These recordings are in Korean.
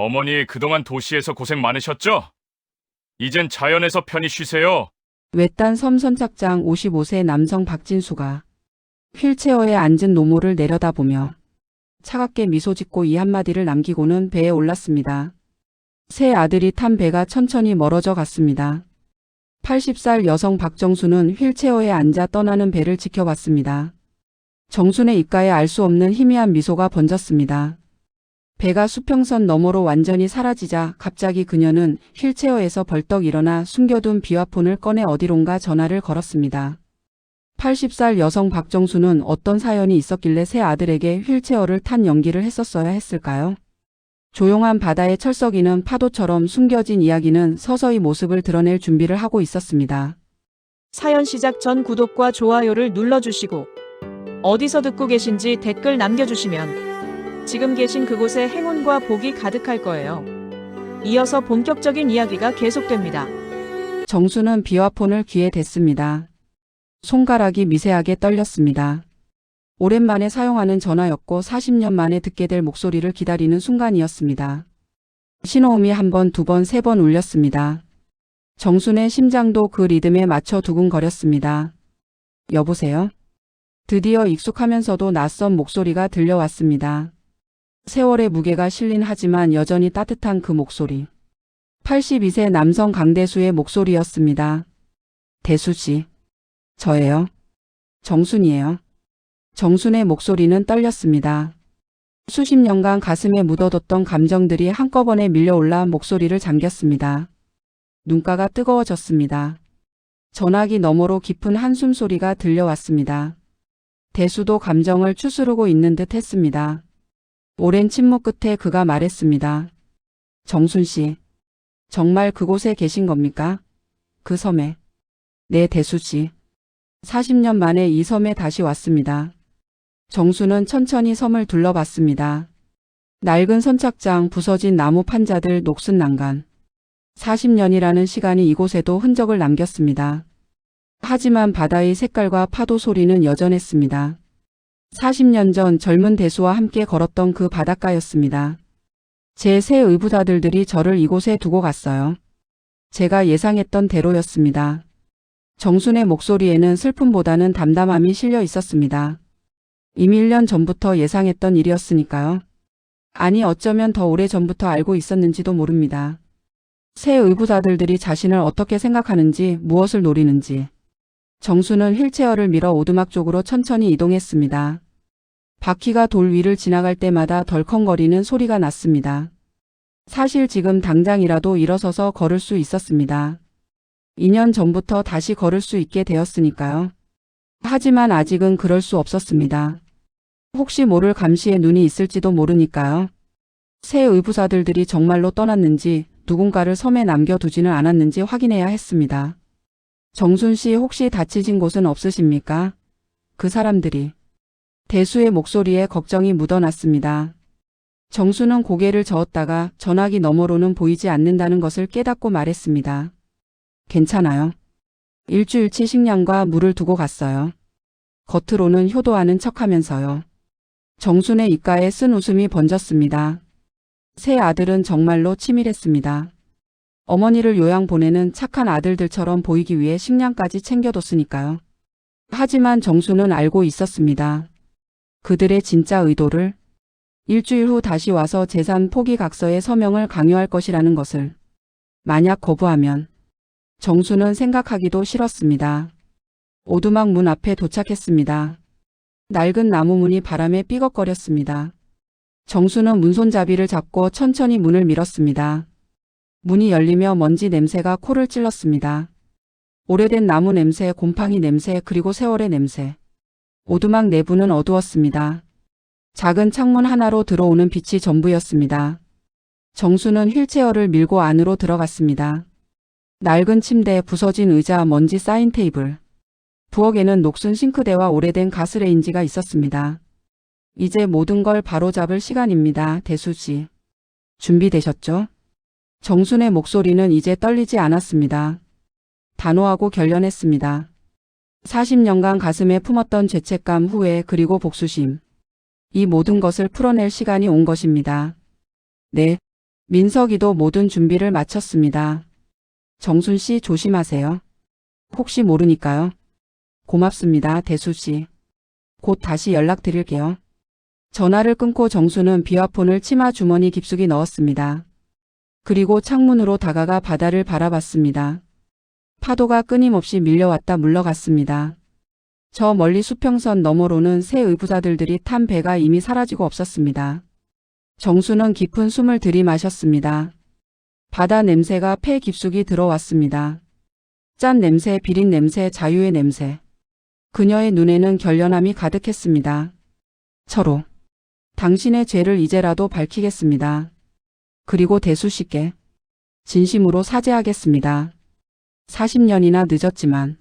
어머니 그동안 도시에서 고생 많으셨죠? 이젠 자연에서 편히 쉬세요. 외딴 섬 선착장 55세 남성 박진수가 휠체어에 앉은 노모를 내려다보며 차갑게 미소 짓고 이 한마디를 남기고는 배에 올랐습니다. 새 아들이 탄 배가 천천히 멀어져 갔습니다. 80살 여성 박정수는 휠체어에 앉아 떠나는 배를 지켜봤습니다. 정순의 입가에 알 수 없는 희미한 미소가 번졌습니다. 배가 수평선 너머로 완전히 사라지자 갑자기 그녀는 휠체어에서 벌떡 일어나 숨겨둔 비화폰을 꺼내 어디론가 전화를 걸었습니다. 80살 여성 박정수는 어떤 사연이 있었길래 새 아들에게 휠체어를 탄 연기를 했었어야 했을까요? 조용한 바다의 철썩이는 파도처럼 숨겨진 이야기는 서서히 모습을 드러낼 준비를 하고 있었습니다. 사연 시작 전 구독과 좋아요를 눌러주시고 어디서 듣고 계신지 댓글 남겨주시면 지금 계신 그곳에 행운과 복이 가득할 거예요. 이어서 본격적인 이야기가 계속됩니다. 정수는 비화폰을 귀에 댔습니다. 손가락이 미세하게 떨렸습니다. 오랜만에 사용하는 전화였고 40년 만에 듣게 될 목소리를 기다리는 순간이었습니다. 신호음이 한 번, 두 번, 세 번 울렸습니다. 정순의 심장도 그 리듬에 맞춰 두근거렸습니다. 여보세요? 드디어 익숙하면서도 낯선 목소리가 들려왔습니다. 세월의 무게가 실린 하지만 여전히 따뜻한 그 목소리. 82세 남성 강대수의 목소리였습니다. 대수씨. 저예요. 정순이에요. 정순의 목소리는 떨렸습니다. 수십 년간 가슴에 묻어뒀던 감정들이 한꺼번에 밀려올라 목소리를 잠겼습니다. 눈가가 뜨거워졌습니다. 전화기 너머로 깊은 한숨 소리가 들려왔습니다. 대수도 감정을 추스르고 있는 듯 했습니다. 오랜 침묵 끝에 그가 말했습니다. 정순 씨, 정말 그곳에 계신 겁니까? 그 섬에. 네, 대수 씨. 40년 만에 이 섬에 다시 왔습니다. 정수는 천천히 섬을 둘러봤습니다. 낡은 선착장, 부서진 나무 판자들, 녹슨 난간. 40년이라는 시간이 이곳에도 흔적을 남겼습니다. 하지만 바다의 색깔과 파도 소리는 여전했습니다. 40년 전 젊은 대수와 함께 걸었던 그 바닷가였습니다. 제 새 의붓아들들이 저를 이곳에 두고 갔어요. 제가 예상했던 대로였습니다. 정순의 목소리에는 슬픔보다는 담담함이 실려 있었습니다. 이미 1년 전부터 예상했던 일이었으니까요. 아니 어쩌면 더 오래 전부터 알고 있었는지도 모릅니다. 새 의붓아들들이 자신을 어떻게 생각하는지, 무엇을 노리는지. 정수는 휠체어를 밀어 오두막 쪽으로 천천히 이동했습니다. 바퀴가 돌 위를 지나갈 때마다 덜컹거리는 소리가 났습니다. 사실 지금 당장이라도 일어서서 걸을 수 있었습니다. 2년 전부터 다시 걸을 수 있게 되었으니까요. 하지만 아직은 그럴 수 없었습니다. 혹시 모를 감시의 눈이 있을지도 모르니까요. 새 의붓아들들이 정말로 떠났는지 누군가를 섬에 남겨두지는 않았는지 확인해야 했습니다. 정순 씨 혹시 다치신 곳은 없으십니까? 그 사람들이. 대수의 목소리에 걱정이 묻어났습니다. 정수는 고개를 저었다가 전화기 너머로는 보이지 않는다는 것을 깨닫고 말했습니다. 괜찮아요. 일주일치 식량과 물을 두고 갔어요. 겉으로는 효도하는 척하면서요. 정순의 입가에 쓴 웃음이 번졌습니다. 새 아들은 정말로 치밀했습니다. 어머니를 요양 보내는 착한 아들들처럼 보이기 위해 식량까지 챙겨뒀으니까요. 하지만 정수는 알고 있었습니다. 그들의 진짜 의도를. 일주일 후 다시 와서 재산 포기각서에 서명을 강요할 것이라는 것을. 만약 거부하면 정수는 생각하기도 싫었습니다. 오두막 문 앞에 도착했습니다. 낡은 나무 문이 바람에 삐걱거렸습니다. 정수는 문손잡이를 잡고 천천히 문을 밀었습니다. 문이 열리며 먼지 냄새가 코를 찔렀습니다. 오래된 나무 냄새, 곰팡이 냄새, 그리고 세월의 냄새. 오두막 내부는 어두웠습니다. 작은 창문 하나로 들어오는 빛이 전부였습니다. 정수는 휠체어를 밀고 안으로 들어갔습니다. 낡은 침대, 부서진 의자, 먼지 쌓인 테이블. 부엌에는 녹슨 싱크대와 오래된 가스레인지가 있었습니다. 이제 모든 걸 바로잡을 시간입니다, 대수씨. 준비되셨죠? 정순의 목소리는 이제 떨리지 않았습니다. 단호하고 결연했습니다. 40년간 가슴에 품었던 죄책감, 후회, 그리고 복수심. 이 모든 것을 풀어낼 시간이 온 것입니다. 네. 민석이도 모든 준비를 마쳤습니다. 정순 씨 조심하세요. 혹시 모르니까요. 고맙습니다, 대수 씨. 곧 다시 연락드릴게요. 전화를 끊고 정수는 비화폰을 치마 주머니 깊숙이 넣었습니다. 그리고 창문으로 다가가 바다를 바라봤습니다. 파도가 끊임없이 밀려왔다 물러갔습니다. 저 멀리 수평선 너머로는 새 의부자들이 탄 배가 이미 사라지고 없었습니다. 정수는 깊은 숨을 들이마셨습니다. 바다 냄새가 폐 깊숙이 들어왔습니다. 짠 냄새, 비린 냄새, 자유의 냄새. 그녀의 눈에는 결연함이 가득했습니다. 철호. 당신의 죄를 이제라도 밝히겠습니다. 그리고 대수 씨께 진심으로 사죄하겠습니다. 40년이나 늦었지만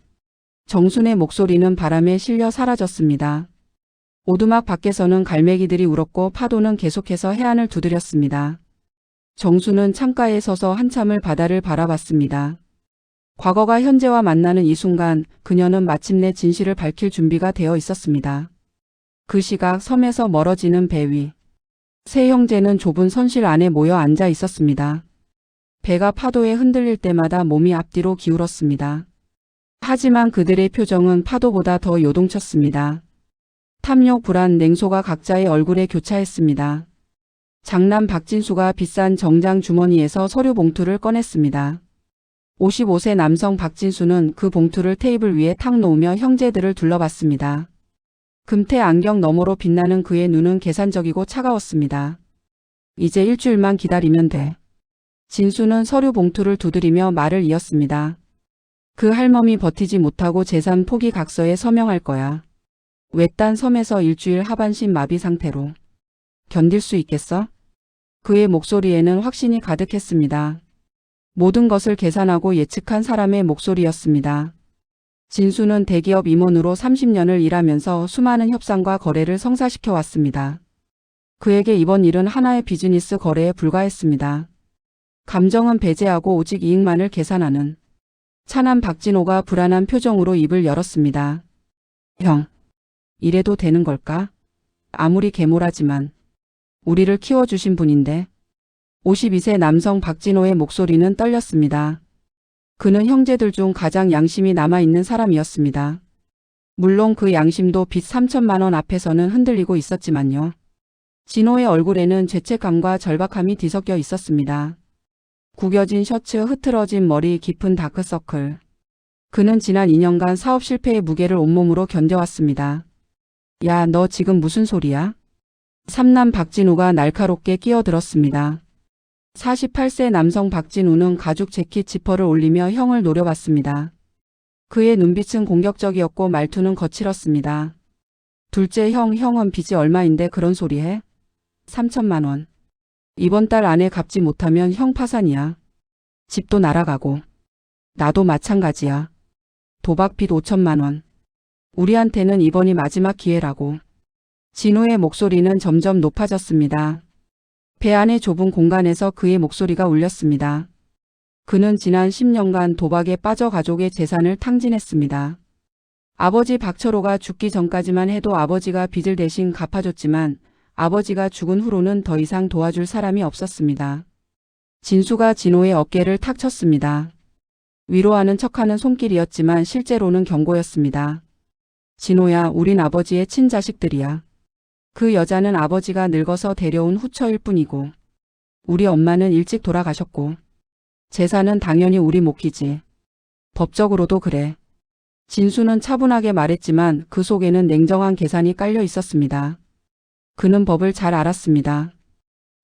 정순의 목소리는 바람에 실려 사라졌습니다. 오두막 밖에서는 갈매기들이 울었고 파도는 계속해서 해안을 두드렸습니다. 정수는 창가에 서서 한참을 바다를 바라봤습니다. 과거가 현재와 만나는 이 순간 그녀는 마침내 진실을 밝힐 준비가 되어 있었습니다. 그 시각 섬에서 멀어지는 배 위. 세 형제는 좁은 선실 안에 모여 앉아 있었습니다. 배가 파도에 흔들릴 때마다 몸이 앞뒤로 기울었습니다. 하지만 그들의 표정은 파도보다 더 요동쳤습니다. 탐욕, 불안, 냉소가 각자의 얼굴에 교차했습니다. 장남 박진수가 비싼 정장 주머니에서 서류 봉투를 꺼냈습니다. 55세 남성 박진수는 그 봉투를 테이블 위에 탁 놓으며 형제들을 둘러봤습니다. 금태 안경 너머로 빛나는 그의 눈은 계산적이고 차가웠습니다. 이제 일주일만 기다리면 돼. 진수는 서류 봉투를 두드리며 말을 이었습니다. 그 할멈이 버티지 못하고 재산 포기 각서에 서명할 거야. 외딴 섬에서 일주일 하반신 마비 상태로. 견딜 수 있겠어? 그의 목소리에는 확신이 가득했습니다. 모든 것을 계산하고 예측한 사람의 목소리였습니다. 진수는 대기업 임원으로 30년을 일하면서 수많은 협상과 거래를 성사시켜 왔습니다. 그에게 이번 일은 하나의 비즈니스 거래에 불과했습니다. 감정은 배제하고 오직 이익만을 계산하는 차남 박진호가 불안한 표정으로 입을 열었습니다. 형, 이래도 되는 걸까? 아무리 계모라지만 우리를 키워주신 분인데. 52세 남성 박진호의 목소리는 떨렸습니다. 그는 형제들 중 가장 양심이 남아있는 사람이었습니다. 물론 그 양심도 빚 3천만 원 앞에서는 흔들리고 있었지만요. 진호의 얼굴에는 죄책감과 절박함이 뒤섞여 있었습니다. 구겨진 셔츠, 흐트러진 머리, 깊은 다크서클. 그는 지난 2년간 사업 실패의 무게를 온몸으로 견뎌왔습니다. 야, 너 지금 무슨 소리야? 삼남 박진우가 날카롭게 끼어들었습니다. 48세 남성 박진우는 가죽 재킷 지퍼를 올리며 형을 노려봤습니다. 그의 눈빛은 공격적이었고 말투는 거칠었습니다. 둘째 형은 빚이 얼마인데 그런 소리 해? 3천만 원. 이번 달 안에 갚지 못하면 형 파산이야. 집도 날아가고. 나도 마찬가지야. 도박 빚 5천만 원. 우리한테는 이번이 마지막 기회라고. 진우의 목소리는 점점 높아졌습니다. 배 안의 좁은 공간에서 그의 목소리가 울렸습니다. 그는 지난 10년간 도박에 빠져 가족의 재산을 탕진했습니다. 아버지 박철호가 죽기 전까지만 해도 아버지가 빚을 대신 갚아줬지만 아버지가 죽은 후로는 더 이상 도와줄 사람이 없었습니다. 진수가 진호의 어깨를 탁 쳤습니다. 위로하는 척하는 손길이었지만 실제로는 경고였습니다. 진호야, 우린 아버지의 친자식들이야. 그 여자는 아버지가 늙어서 데려온 후처일 뿐이고 우리 엄마는 일찍 돌아가셨고 재산은 당연히 우리 몫이지. 법적으로도 그래. 진수는 차분하게 말했지만 그 속에는 냉정한 계산이 깔려 있었습니다. 그는 법을 잘 알았습니다.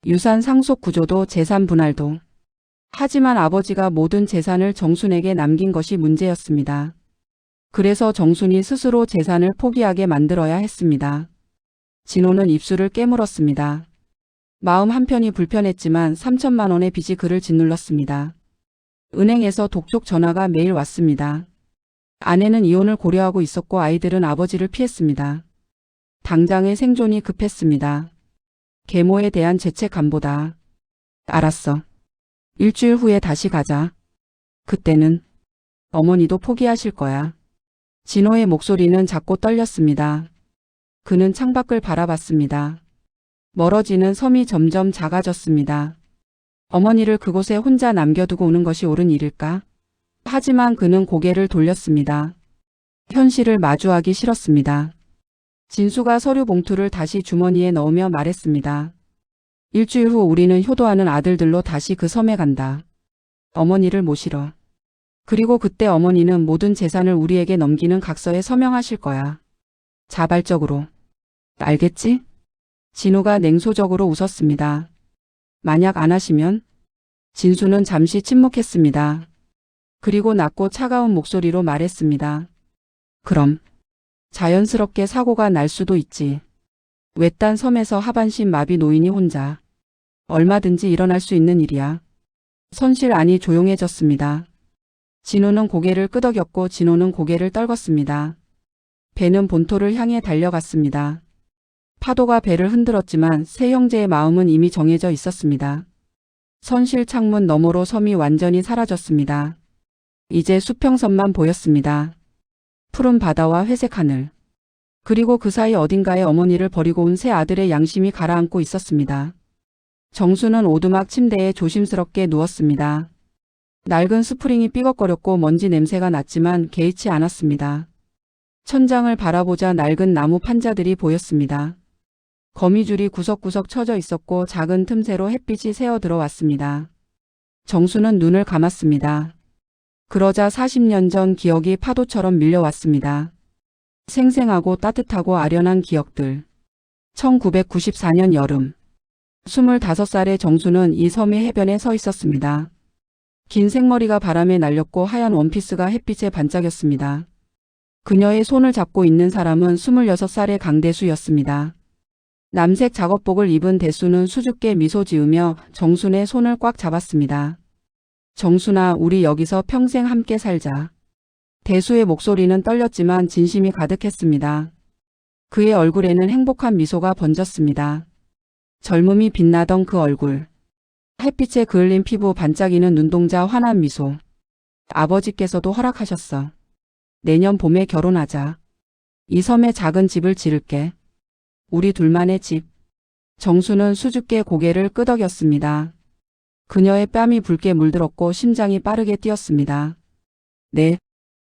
유산 상속 구조도 재산 분할도. 하지만 아버지가 모든 재산을 정순에게 남긴 것이 문제였습니다. 그래서 정순이 스스로 재산을 포기하게 만들어야 했습니다. 진호는 입술을 깨물었습니다. 마음 한편이 불편했지만 3천만 원의 빚이 그를 짓눌렀습니다. 은행에서 독촉 전화가 매일 왔습니다. 아내는 이혼을 고려하고 있었고 아이들은 아버지를 피했습니다. 당장의 생존이 급했습니다. 계모에 대한 죄책감보다. 알았어. 일주일 후에 다시 가자. 그때는 어머니도 포기하실 거야. 진호의 목소리는 작고 떨렸습니다. 그는 창밖을 바라봤습니다. 멀어지는 섬이 점점 작아졌습니다. 어머니를 그곳에 혼자 남겨두고 오는 것이 옳은 일일까? 하지만 그는 고개를 돌렸습니다. 현실을 마주하기 싫었습니다. 진수가 서류 봉투를 다시 주머니에 넣으며 말했습니다. 일주일 후 우리는 효도하는 아들들로 다시 그 섬에 간다. 어머니를 모시러. 그리고 그때 어머니는 모든 재산을 우리에게 넘기는 각서에 서명하실 거야. 자발적으로. 알겠지? 진우가 냉소적으로 웃었습니다. 만약 안 하시면? 진수는 잠시 침묵했습니다. 그리고 낮고 차가운 목소리로 말했습니다. 그럼 자연스럽게 사고가 날 수도 있지. 외딴 섬에서 하반신 마비 노인이 혼자. 얼마든지 일어날 수 있는 일이야. 선실 안이 조용해졌습니다. 진우는 고개를 끄덕였고 진호는 고개를 떨궜습니다. 배는 본토를 향해 달려갔습니다. 파도가 배를 흔들었지만 세 형제의 마음은 이미 정해져 있었습니다. 선실 창문 너머로 섬이 완전히 사라졌습니다. 이제 수평선만 보였습니다. 푸른 바다와 회색 하늘. 그리고 그 사이 어딘가에 어머니를 버리고 온 새 아들의 양심이 가라앉고 있었습니다. 정수는 오두막 침대에 조심스럽게 누웠습니다. 낡은 스프링이 삐걱거렸고 먼지 냄새가 났지만 개의치 않았습니다. 천장을 바라보자 낡은 나무 판자들이 보였습니다. 거미줄이 구석구석 쳐져 있었고 작은 틈새로 햇빛이 새어 들어왔습니다. 정수는 눈을 감았습니다. 그러자 40년 전 기억이 파도처럼 밀려왔습니다. 생생하고 따뜻하고 아련한 기억들. 1994년 여름. 25살의 정수는 이 섬의 해변에 서 있었습니다. 긴 생머리가 바람에 날렸고 하얀 원피스가 햇빛에 반짝였습니다. 그녀의 손을 잡고 있는 사람은 26살의 강대수였습니다. 남색 작업복을 입은 대수는 수줍게 미소 지으며 정순의 손을 꽉 잡았습니다. 정순아, 우리 여기서 평생 함께 살자. 대수의 목소리는 떨렸지만 진심이 가득했습니다. 그의 얼굴에는 행복한 미소가 번졌습니다. 젊음이 빛나던 그 얼굴. 햇빛에 그을린 피부, 반짝이는 눈동자, 환한 미소. 아버지께서도 허락하셨어. 내년 봄에 결혼하자. 이 섬에 작은 집을 지을게. 우리 둘만의 집. 정수는 수줍게 고개를 끄덕였습니다. 그녀의 뺨이 붉게 물들었고 심장이 빠르게 뛰었습니다. 네,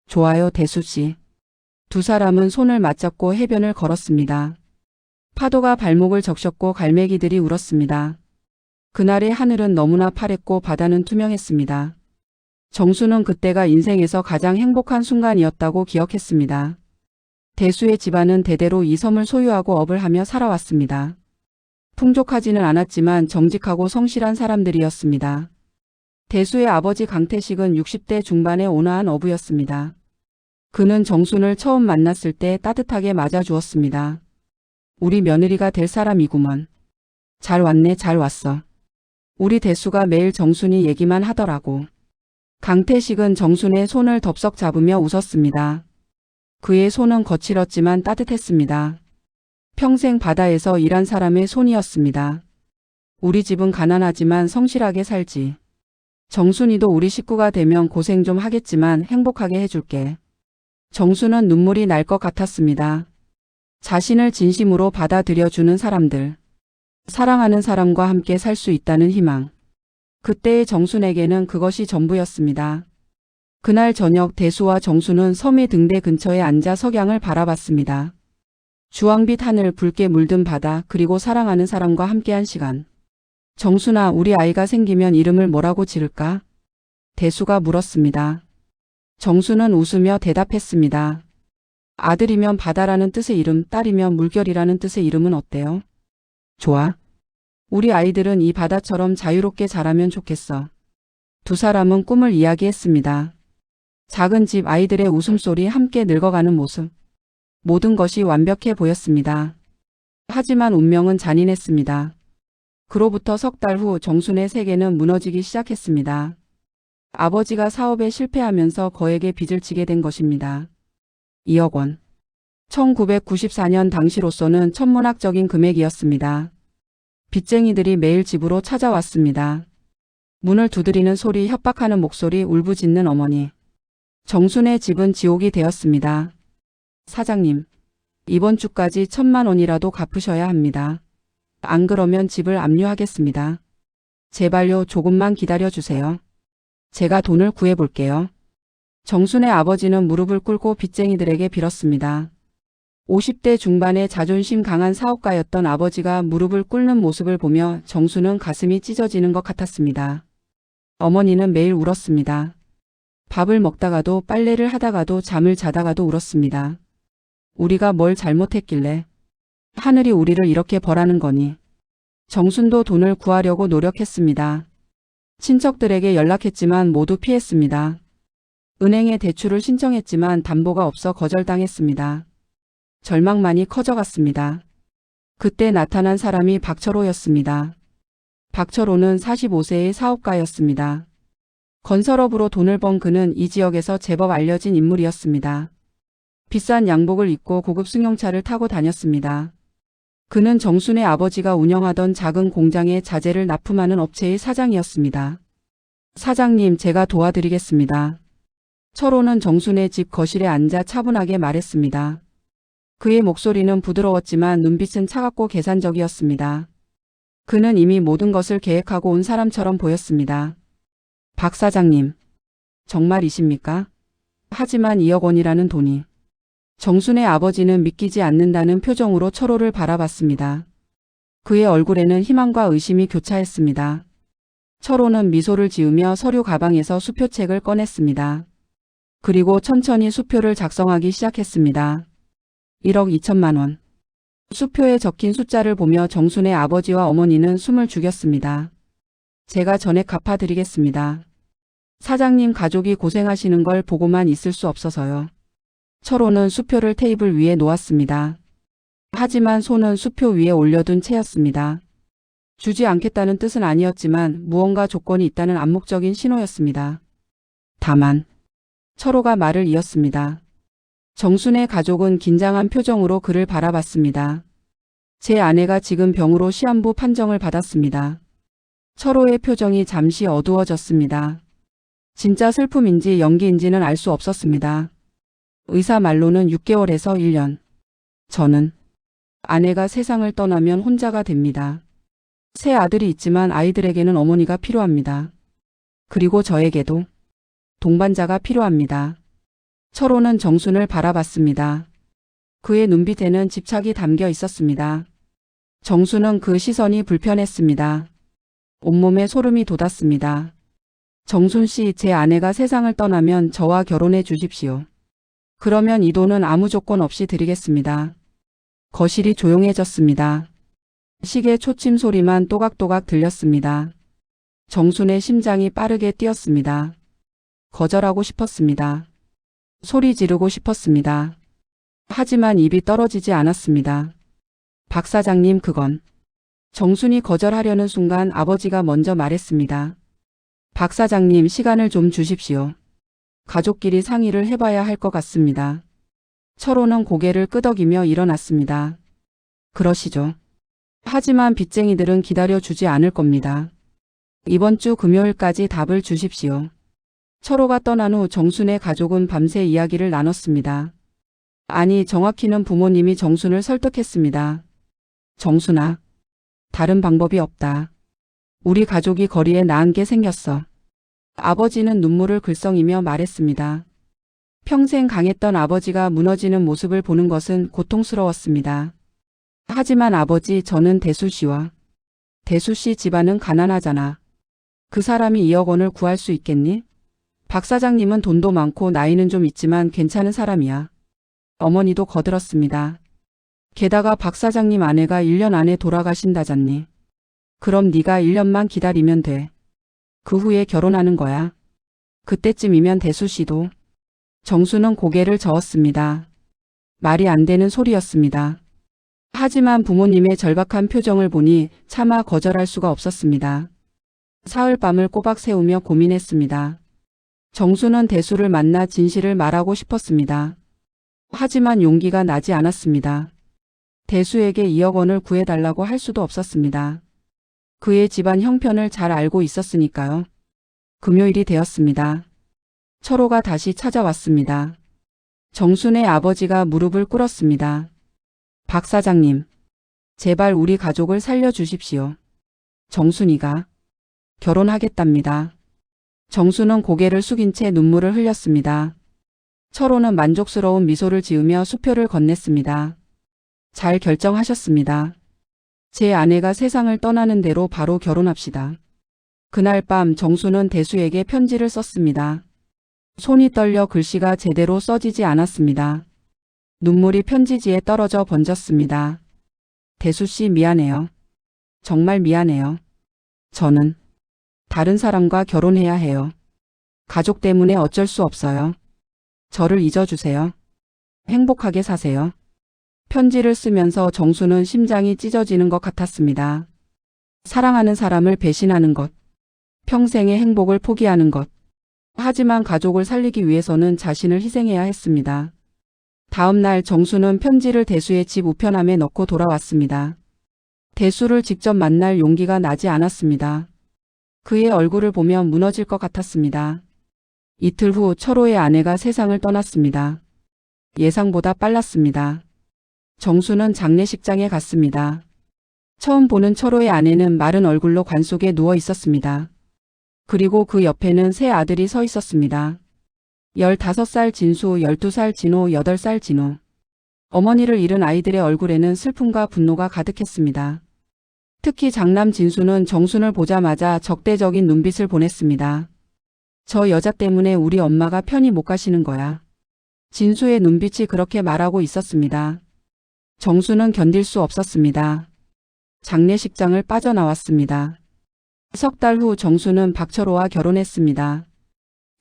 좋아요, 대수씨. 두 사람은 손을 맞잡고 해변을 걸었습니다. 파도가 발목을 적셨고 갈매기들이 울었습니다. 그날의 하늘은 너무나 파랬고 바다는 투명했습니다. 정수는 그때가 인생에서 가장 행복한 순간이었다고 기억했습니다. 대수의 집안은 대대로 이 섬을 소유하고 업을 하며 살아왔습니다. 풍족하지는 않았지만 정직하고 성실한 사람들이었습니다. 대수의 아버지 강태식은 60대 중반의 온화한 어부였습니다. 그는 정순을 처음 만났을 때 따뜻하게 맞아주었습니다. 우리 며느리가 될 사람이구먼. 잘 왔네, 잘 왔어. 우리 대수가 매일 정순이 얘기만 하더라고. 강태식은 정순의 손을 덥석 잡으며 웃었습니다. 그의 손은 거칠었지만 따뜻했습니다. 평생 바다에서 일한 사람의 손이었습니다. 우리 집은 가난하지만 성실하게 살지. 정순이도 우리 식구가 되면 고생 좀 하겠지만 행복하게 해줄게. 정수는 눈물이 날 것 같았습니다. 자신을 진심으로 받아들여주는 사람들. 사랑하는 사람과 함께 살 수 있다는 희망. 그때의 정순에게는 그것이 전부였습니다. 그날 저녁 대수와 정수는 섬의 등대 근처에 앉아 석양을 바라봤습니다. 주황빛 하늘, 붉게 물든 바다, 그리고 사랑하는 사람과 함께한 시간. 정순아, 우리 아이가 생기면 이름을 뭐라고 지을까? 대수가 물었습니다. 정수는 웃으며 대답했습니다. 아들이면 바다라는 뜻의 이름, 딸이면 물결이라는 뜻의 이름은 어때요? 좋아. 우리 아이들은 이 바다처럼 자유롭게 자라면 좋겠어. 두 사람은 꿈을 이야기했습니다. 작은 집, 아이들의 웃음소리, 함께 늙어가는 모습. 모든 것이 완벽해 보였습니다. 하지만 운명은 잔인했습니다. 그로부터 석 달 후 정순의 세계는 무너지기 시작했습니다. 아버지가 사업에 실패하면서 거액의 빚을 지게 된 것입니다. 2억 원. 1994년 당시로서는 천문학적인 금액이었습니다. 빚쟁이들이 매일 집으로 찾아왔습니다. 문을 두드리는 소리, 협박하는 목소리, 울부짖는 어머니. 정순의 집은 지옥이 되었습니다. 사장님, 이번 주까지 1,000만 원이라도 갚으셔야 합니다. 안 그러면 집을 압류하겠습니다. 제발요, 조금만 기다려주세요. 제가 돈을 구해볼게요. 정순의 아버지는 무릎을 꿇고 빚쟁이들에게 빌었습니다. 50대 중반의 자존심 강한 사업가였던 아버지가 무릎을 꿇는 모습을 보며 정순은 가슴이 찢어지는 것 같았습니다. 어머니는 매일 울었습니다. 밥을 먹다가도 빨래를 하다가도 잠을 자다가도 울었습니다. 우리가 뭘 잘못했길래 하늘이 우리를 이렇게 벌하는 거니. 정순도 돈을 구하려고 노력했습니다. 친척들에게 연락했지만 모두 피했습니다. 은행에 대출을 신청했지만 담보가 없어 거절당했습니다. 절망만이 커져갔습니다. 그때 나타난 사람이 박철호였습니다. 박철호는 45세의 사업가였습니다. 건설업으로 돈을 번 그는 이 지역에서 제법 알려진 인물이었습니다. 비싼 양복을 입고 고급 승용차를 타고 다녔습니다. 그는 정순의 아버지가 운영하던 작은 공장에 자재를 납품하는 업체의 사장이었습니다. 사장님, 제가 도와드리겠습니다. 철호는 정순의 집 거실에 앉아 차분하게 말했습니다. 그의 목소리는 부드러웠지만 눈빛은 차갑고 계산적이었습니다. 그는 이미 모든 것을 계획하고 온 사람처럼 보였습니다. 박 사장님, 정말이십니까? 하지만 2억 원이라는 돈이. 정순의 아버지는 믿기지 않는다는 표정으로 철호를 바라봤습니다. 그의 얼굴에는 희망과 의심이 교차했습니다. 철호는 미소를 지으며 서류 가방에서 수표책을 꺼냈습니다. 그리고 천천히 수표를 작성하기 시작했습니다. 1억 2천만 원. 수표에 적힌 숫자를 보며 정순의 아버지와 어머니는 숨을 죽였습니다. 제가 전액 갚아드리겠습니다. 사장님 가족이 고생하시는 걸 보고만 있을 수 없어서요. 철호는 수표를 테이블 위에 놓았습니다. 하지만 손은 수표 위에 올려둔 채였습니다. 주지 않겠다는 뜻은 아니었지만 무언가 조건이 있다는 암묵적인 신호였습니다. 다만 철호가 말을 이었습니다. 정순의 가족은 긴장한 표정으로 그를 바라봤습니다. 제 아내가 지금 병으로 시한부 판정을 받았습니다. 철호의 표정이 잠시 어두워졌습니다. 진짜 슬픔인지 연기인지는 알 수 없었습니다. 의사 말로는 6개월에서 1년. 저는 아내가 세상을 떠나면 혼자가 됩니다. 세 아들이 있지만 아이들에게는 어머니가 필요합니다. 그리고 저에게도 동반자가 필요합니다. 철호는 정순을 바라봤습니다. 그의 눈빛에는 집착이 담겨 있었습니다. 정순은 그 시선이 불편했습니다. 온몸에 소름이 돋았습니다. 정순 씨, 제 아내가 세상을 떠나면 저와 결혼해 주십시오. 그러면 이 돈은 아무 조건 없이 드리겠습니다. 거실이 조용해졌습니다. 시계 초침 소리만 또각또각 들렸습니다. 정순의 심장이 빠르게 뛰었습니다. 거절하고 싶었습니다. 소리 지르고 싶었습니다. 하지만 입이 떨어지지 않았습니다. 박 사장님, 그건. 정순이 거절하려는 순간 아버지가 먼저 말했습니다. 박 사장님, 시간을 좀 주십시오. 가족끼리 상의를 해봐야 할 것 같습니다. 철호는 고개를 끄덕이며 일어났습니다. 그러시죠. 하지만 빚쟁이들은 기다려주지 않을 겁니다. 이번 주 금요일까지 답을 주십시오. 철호가 떠난 후 정순의 가족은 밤새 이야기를 나눴습니다. 아니, 정확히는 부모님이 정순을 설득했습니다. 정순아, 다른 방법이 없다. 우리 가족이 거리에 나앉게 생겼어. 아버지는 눈물을 글썽이며 말했습니다. 평생 강했던 아버지가 무너지는 모습을 보는 것은 고통스러웠습니다. 하지만 아버지, 저는 대수 씨와 대수 씨 집안은 가난하잖아. 그 사람이 2억 원을 구할 수 있겠니? 박 사장님은 돈도 많고 나이는 좀 있지만 괜찮은 사람이야. 어머니도 거들었습니다. 게다가 박 사장님 아내가 1년 안에 돌아가신다잖니. 그럼 네가 1년만 기다리면 돼. 그 후에 결혼하는 거야. 그때쯤이면 대수 씨도. 정수는 고개를 저었습니다. 말이 안 되는 소리였습니다. 하지만 부모님의 절박한 표정을 보니 차마 거절할 수가 없었습니다. 사흘 밤을 꼬박 새우며 고민했습니다. 정수는 대수를 만나 진실을 말하고 싶었습니다. 하지만 용기가 나지 않았습니다. 대수에게 2억 원을 구해달라고 할 수도 없었습니다. 그의 집안 형편을 잘 알고 있었으니까요. 금요일이 되었습니다. 철호가 다시 찾아왔습니다. 정순의 아버지가 무릎을 꿇었습니다. 박 사장님, 제발 우리 가족을 살려주십시오. 정순이가 결혼하겠답니다. 정수는 고개를 숙인 채 눈물을 흘렸습니다. 철호는 만족스러운 미소를 지으며 수표를 건넸습니다. 잘 결정하셨습니다. 제 아내가 세상을 떠나는 대로 바로 결혼합시다. 그날 밤 정수는 대수에게 편지를 썼습니다. 손이 떨려 글씨가 제대로 써지지 않았습니다. 눈물이 편지지에 떨어져 번졌습니다. 대수씨 미안해요. 정말 미안해요. 저는 다른 사람과 결혼해야 해요. 가족 때문에 어쩔 수 없어요. 저를 잊어주세요. 행복하게 사세요. 편지를 쓰면서 정수는 심장이 찢어지는 것 같았습니다. 사랑하는 사람을 배신하는 것, 평생의 행복을 포기하는 것. 하지만 가족을 살리기 위해서는 자신을 희생해야 했습니다. 다음 날 정수는 편지를 대수의 집 우편함에 넣고 돌아왔습니다. 대수를 직접 만날 용기가 나지 않았습니다. 그의 얼굴을 보면 무너질 것 같았습니다. 이틀 후 철호의 아내가 세상을 떠났습니다. 예상보다 빨랐습니다. 정수는 장례식장에 갔습니다. 처음 보는 철호의 아내는 마른 얼굴로 관 속에 누워 있었습니다. 그리고 그 옆에는 세 아들이 서 있었습니다. 15살 진수, 12살 진호, 8살 진호. 어머니를 잃은 아이들의 얼굴에는 슬픔과 분노가 가득했습니다. 특히 장남 진수는 정순을 보자마자 적대적인 눈빛을 보냈습니다. 저 여자 때문에 우리 엄마가 편히 못 가시는 거야. 진수의 눈빛이 그렇게 말하고 있었습니다. 정수는 견딜 수 없었습니다. 장례식장을 빠져나왔습니다. 석 달 후 정수는 박철호와 결혼했습니다.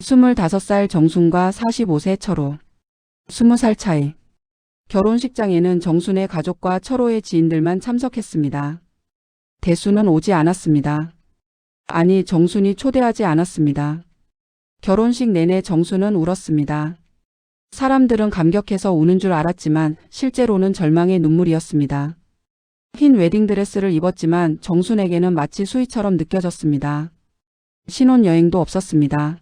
25살 정순과 45세 철호. 20살 차이. 결혼식장에는 정순의 가족과 철호의 지인들만 참석했습니다. 대수는 오지 않았습니다. 아니, 정순이 초대하지 않았습니다. 결혼식 내내 정수는 울었습니다. 사람들은 감격해서 우는 줄 알았지만 실제로는 절망의 눈물이었습니다. 흰 웨딩드레스를 입었지만 정순에게는 마치 수의처럼 느껴졌습니다. 신혼여행도 없었습니다.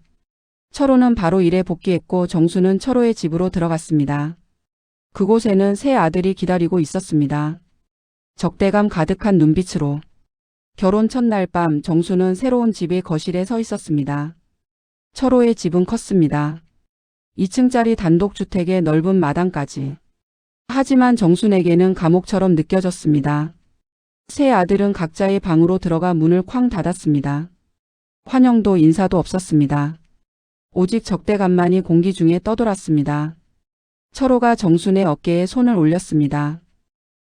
철호는 바로 일에 복귀했고 정수는 철호의 집으로 들어갔습니다. 그곳에는 세 아들이 기다리고 있었습니다. 적대감 가득한 눈빛으로. 결혼 첫날 밤 정수는 새로운 집의 거실에 서 있었습니다. 철호의 집은 컸습니다. 2층짜리 단독주택의 넓은 마당까지. 하지만 정순에게는 감옥처럼 느껴졌습니다. 세 아들은 각자의 방으로 들어가 문을 쾅 닫았습니다. 환영도 인사도 없었습니다. 오직 적대감만이 공기 중에 떠돌았습니다. 철호가 정순의 어깨에 손을 올렸습니다.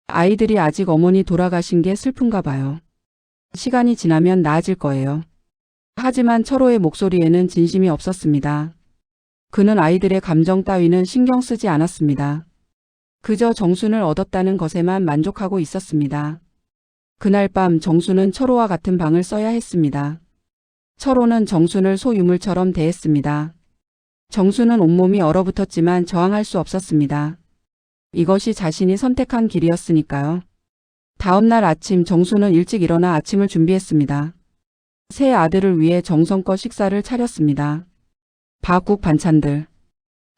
아이들이 아직 어머니 돌아가신 게 슬픈가 봐요. 시간이 지나면 나아질 거예요. 하지만 철호의 목소리에는 진심이 없었습니다. 그는 아이들의 감정 따위는 신경 쓰지 않았습니다. 그저 정순을 얻었다는 것에만 만족하고 있었습니다. 그날 밤 정순은 철호와 같은 방을 써야 했습니다. 철호는 정순을 소유물처럼 대했습니다. 정순은 온몸이 얼어붙었지만 저항할 수 없었습니다. 이것이 자신이 선택한 길이었으니까요. 다음 날 아침 정순은 일찍 일어나 아침을 준비했습니다. 세 아들을 위해 정성껏 식사를 차렸습니다. 밥, 국, 반찬들.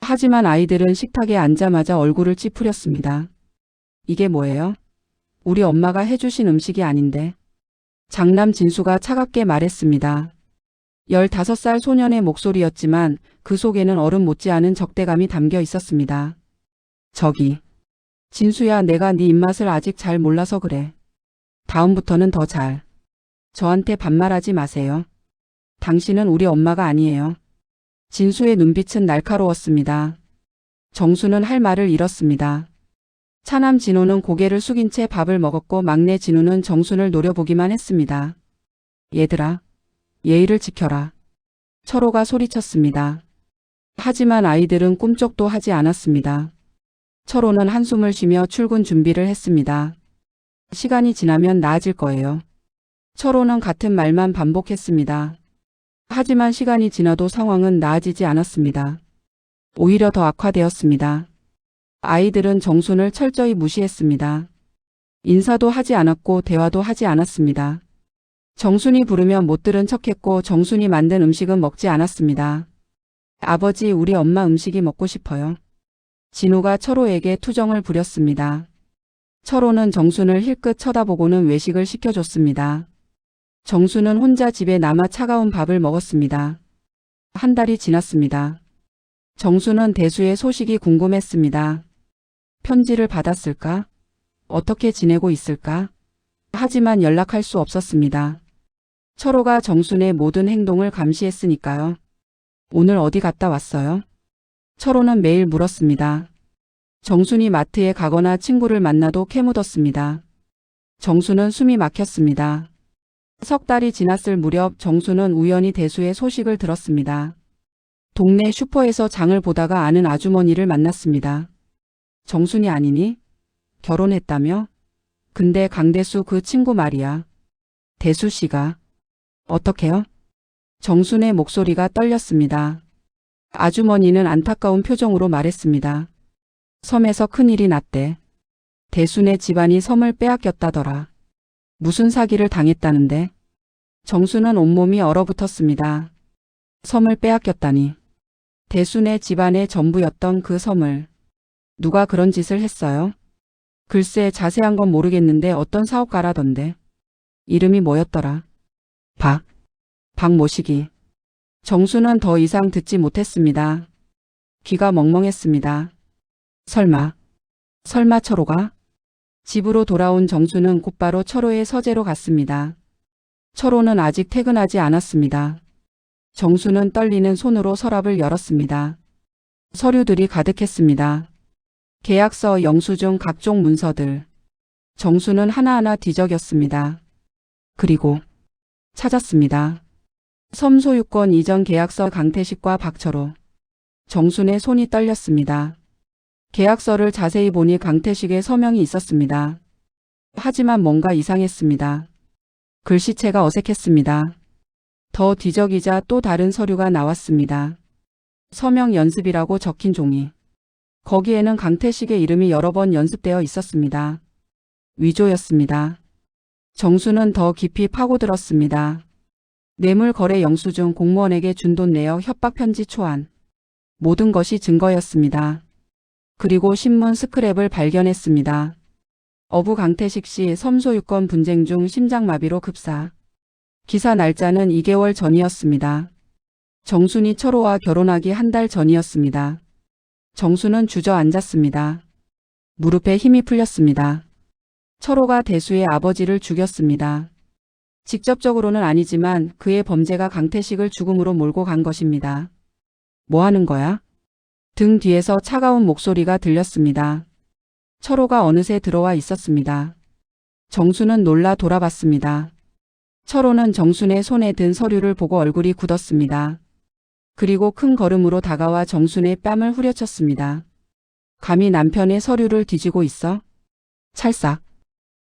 하지만 아이들은 식탁에 앉자마자 얼굴을 찌푸렸습니다. 이게 뭐예요? 우리 엄마가 해주신 음식이 아닌데. 장남 진수가 차갑게 말했습니다. 15살 소년의 목소리였지만 그 속에는 어른 못지않은 적대감이 담겨 있었습니다. 저기. 진수야, 내가 네 입맛을 아직 잘 몰라서 그래. 다음부터는 더 잘. 저한테 반말하지 마세요. 당신은 우리 엄마가 아니에요. 진수의 눈빛은 날카로웠습니다. 정수는 할 말을 잃었습니다. 차남 진호는 고개를 숙인 채 밥을 먹었고 막내 진우는 정순을 노려보기만 했습니다. 얘들아, 예의를 지켜라. 철호가 소리쳤습니다. 하지만 아이들은 꿈쩍도 하지 않았습니다. 철호는 한숨을 쉬며 출근 준비를 했습니다. 시간이 지나면 나아질 거예요. 철호는 같은 말만 반복했습니다. 하지만 시간이 지나도 상황은 나아지지 않았습니다. 오히려 더 악화되었습니다. 아이들은 정순을 철저히 무시했습니다. 인사도 하지 않았고 대화도 하지 않았습니다. 정순이 부르면 못 들은 척했고 정순이 만든 음식은 먹지 않았습니다. 아버지, 우리 엄마 음식이 먹고 싶어요. 진우가 철호에게 투정을 부렸습니다. 철호는 정순을 힐끗 쳐다보고는 외식을 시켜줬습니다. 정수는 혼자 집에 남아 차가운 밥을 먹었습니다. 한 달이 지났습니다. 정수는 대수의 소식이 궁금했습니다. 편지를 받았을까? 어떻게 지내고 있을까? 하지만 연락할 수 없었습니다. 철호가 정순의 모든 행동을 감시했으니까요. 오늘 어디 갔다 왔어요? 철호는 매일 물었습니다. 정순이 마트에 가거나 친구를 만나도 캐묻었습니다. 정수는 숨이 막혔습니다. 석 달이 지났을 무렵 정수는 우연히 대수의 소식을 들었습니다. 동네 슈퍼에서 장을 보다가 아는 아주머니를 만났습니다. 정순이 아니니? 결혼했다며? 근데 강대수 그 친구 말이야. 대수 씨가. 어떻게요? 정순의 목소리가 떨렸습니다. 아주머니는 안타까운 표정으로 말했습니다. 섬에서 큰일이 났대. 대순의 집안이 섬을 빼앗겼다더라. 무슨 사기를 당했다는데? 정수는 온몸이 얼어붙었습니다. 섬을 빼앗겼다니. 대순의 집안의 전부였던 그 섬을. 누가 그런 짓을 했어요? 글쎄 자세한 건 모르겠는데 어떤 사업가라던데. 이름이 뭐였더라? 박모시기. 정수는 더 이상 듣지 못했습니다. 귀가 멍멍했습니다. 설마 철호가? 집으로 돌아온 정수는 곧바로 철호의 서재로 갔습니다. 철호는 아직 퇴근하지 않았습니다. 정수는 떨리는 손으로 서랍을 열었습니다. 서류들이 가득했습니다. 계약서, 영수증, 각종 문서들. 정수는 하나하나 뒤적였습니다. 그리고 찾았습니다. 섬 소유권 이전 계약서 강태식과 박철호. 정순의 손이 떨렸습니다. 계약서를 자세히 보니 강태식의 서명이 있었습니다. 하지만 뭔가 이상했습니다. 글씨체가 어색했습니다. 더 뒤적이자 또 다른 서류가 나왔습니다. 서명 연습이라고 적힌 종이. 거기에는 강태식의 이름이 여러 번 연습되어 있었습니다. 위조였습니다. 정수는 더 깊이 파고들었습니다. 뇌물거래 영수증, 공무원에게 준 돈 내역, 협박편지 초안. 모든 것이 증거였습니다. 그리고 신문 스크랩을 발견했습니다. 어부 강태식 씨 섬 소유권 분쟁 중 심장마비로 급사. 기사 날짜는 2개월 전이었습니다. 정순이 철호와 결혼하기 한 달 전이었습니다. 정수는 주저앉았습니다. 무릎에 힘이 풀렸습니다. 철호가 대수의 아버지를 죽였습니다. 직접적으로는 아니지만 그의 범죄가 강태식을 죽음으로 몰고 간 것입니다. 뭐 하는 거야? 등 뒤에서 차가운 목소리가 들렸습니다. 철호가 어느새 들어와 있었습니다. 정수는 놀라 돌아봤습니다. 철호는 정순의 손에 든 서류를 보고 얼굴이 굳었습니다. 그리고 큰 걸음으로 다가와 정순의 뺨을 후려쳤습니다. 감히 남편의 서류를 뒤지고 있어? 찰싹.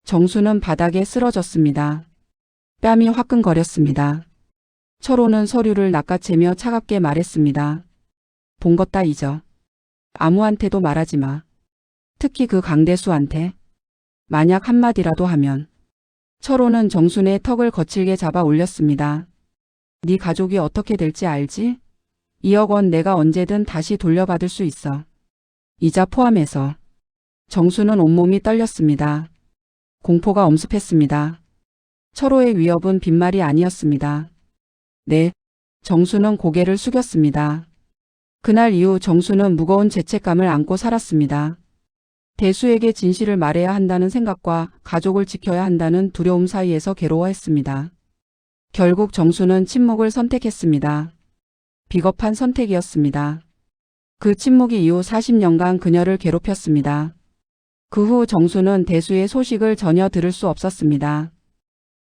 정수는 바닥에 쓰러졌습니다. 뺨이 화끈거렸습니다. 철호는 서류를 낚아채며 차갑게 말했습니다. 본 것 다 잊어. 아무한테도 말하지 마. 특히 그 강대수한테. 만약 한마디라도 하면. 철호는 정순의 턱을 거칠게 잡아 올렸습니다. 네 가족이 어떻게 될지 알지? 2억 원 내가 언제든 다시 돌려받을 수 있어. 이자 포함해서. 정수는 온몸이 떨렸습니다. 공포가 엄습했습니다. 철호의 위협은 빈말이 아니었습니다. 네. 정수는 고개를 숙였습니다. 그날 이후 정수는 무거운 죄책감을 안고 살았습니다. 대수에게 진실을 말해야 한다는 생각과 가족을 지켜야 한다는 두려움 사이에서 괴로워했습니다. 결국 정수는 침묵을 선택했습니다. 비겁한 선택이었습니다. 그 침묵이 이후 40년간 그녀를 괴롭혔습니다. 그 후 정수는 대수의 소식을 전혀 들을 수 없었습니다.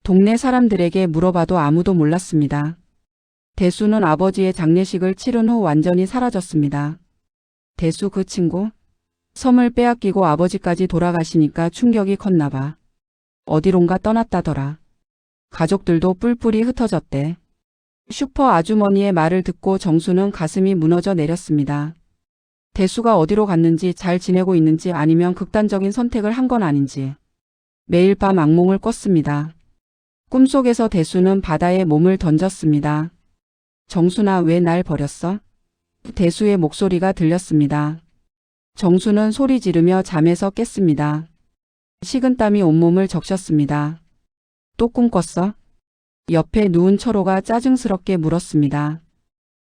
동네 사람들에게 물어봐도 아무도 몰랐습니다. 대수는 아버지의 장례식을 치른 후 완전히 사라졌습니다. 대수 그 친구? 섬을 빼앗기고 아버지까지 돌아가시니까 충격이 컸나 봐. 어디론가 떠났다더라. 가족들도 뿔뿔이 흩어졌대. 슈퍼 아주머니의 말을 듣고 정수는 가슴이 무너져 내렸습니다. 대수가 어디로 갔는지, 잘 지내고 있는지, 아니면 극단적인 선택을 한 건 아닌지. 매일 밤 악몽을 꿨습니다. 꿈속에서 대수는 바다에 몸을 던졌습니다. 정수나 왜 날 버렸어? 대수의 목소리가 들렸습니다. 정수는 소리 지르며 잠에서 깼습니다. 식은땀이 온몸을 적셨습니다. 또 꿈 꿨어? 옆에 누운 철호가 짜증스럽게 물었습니다.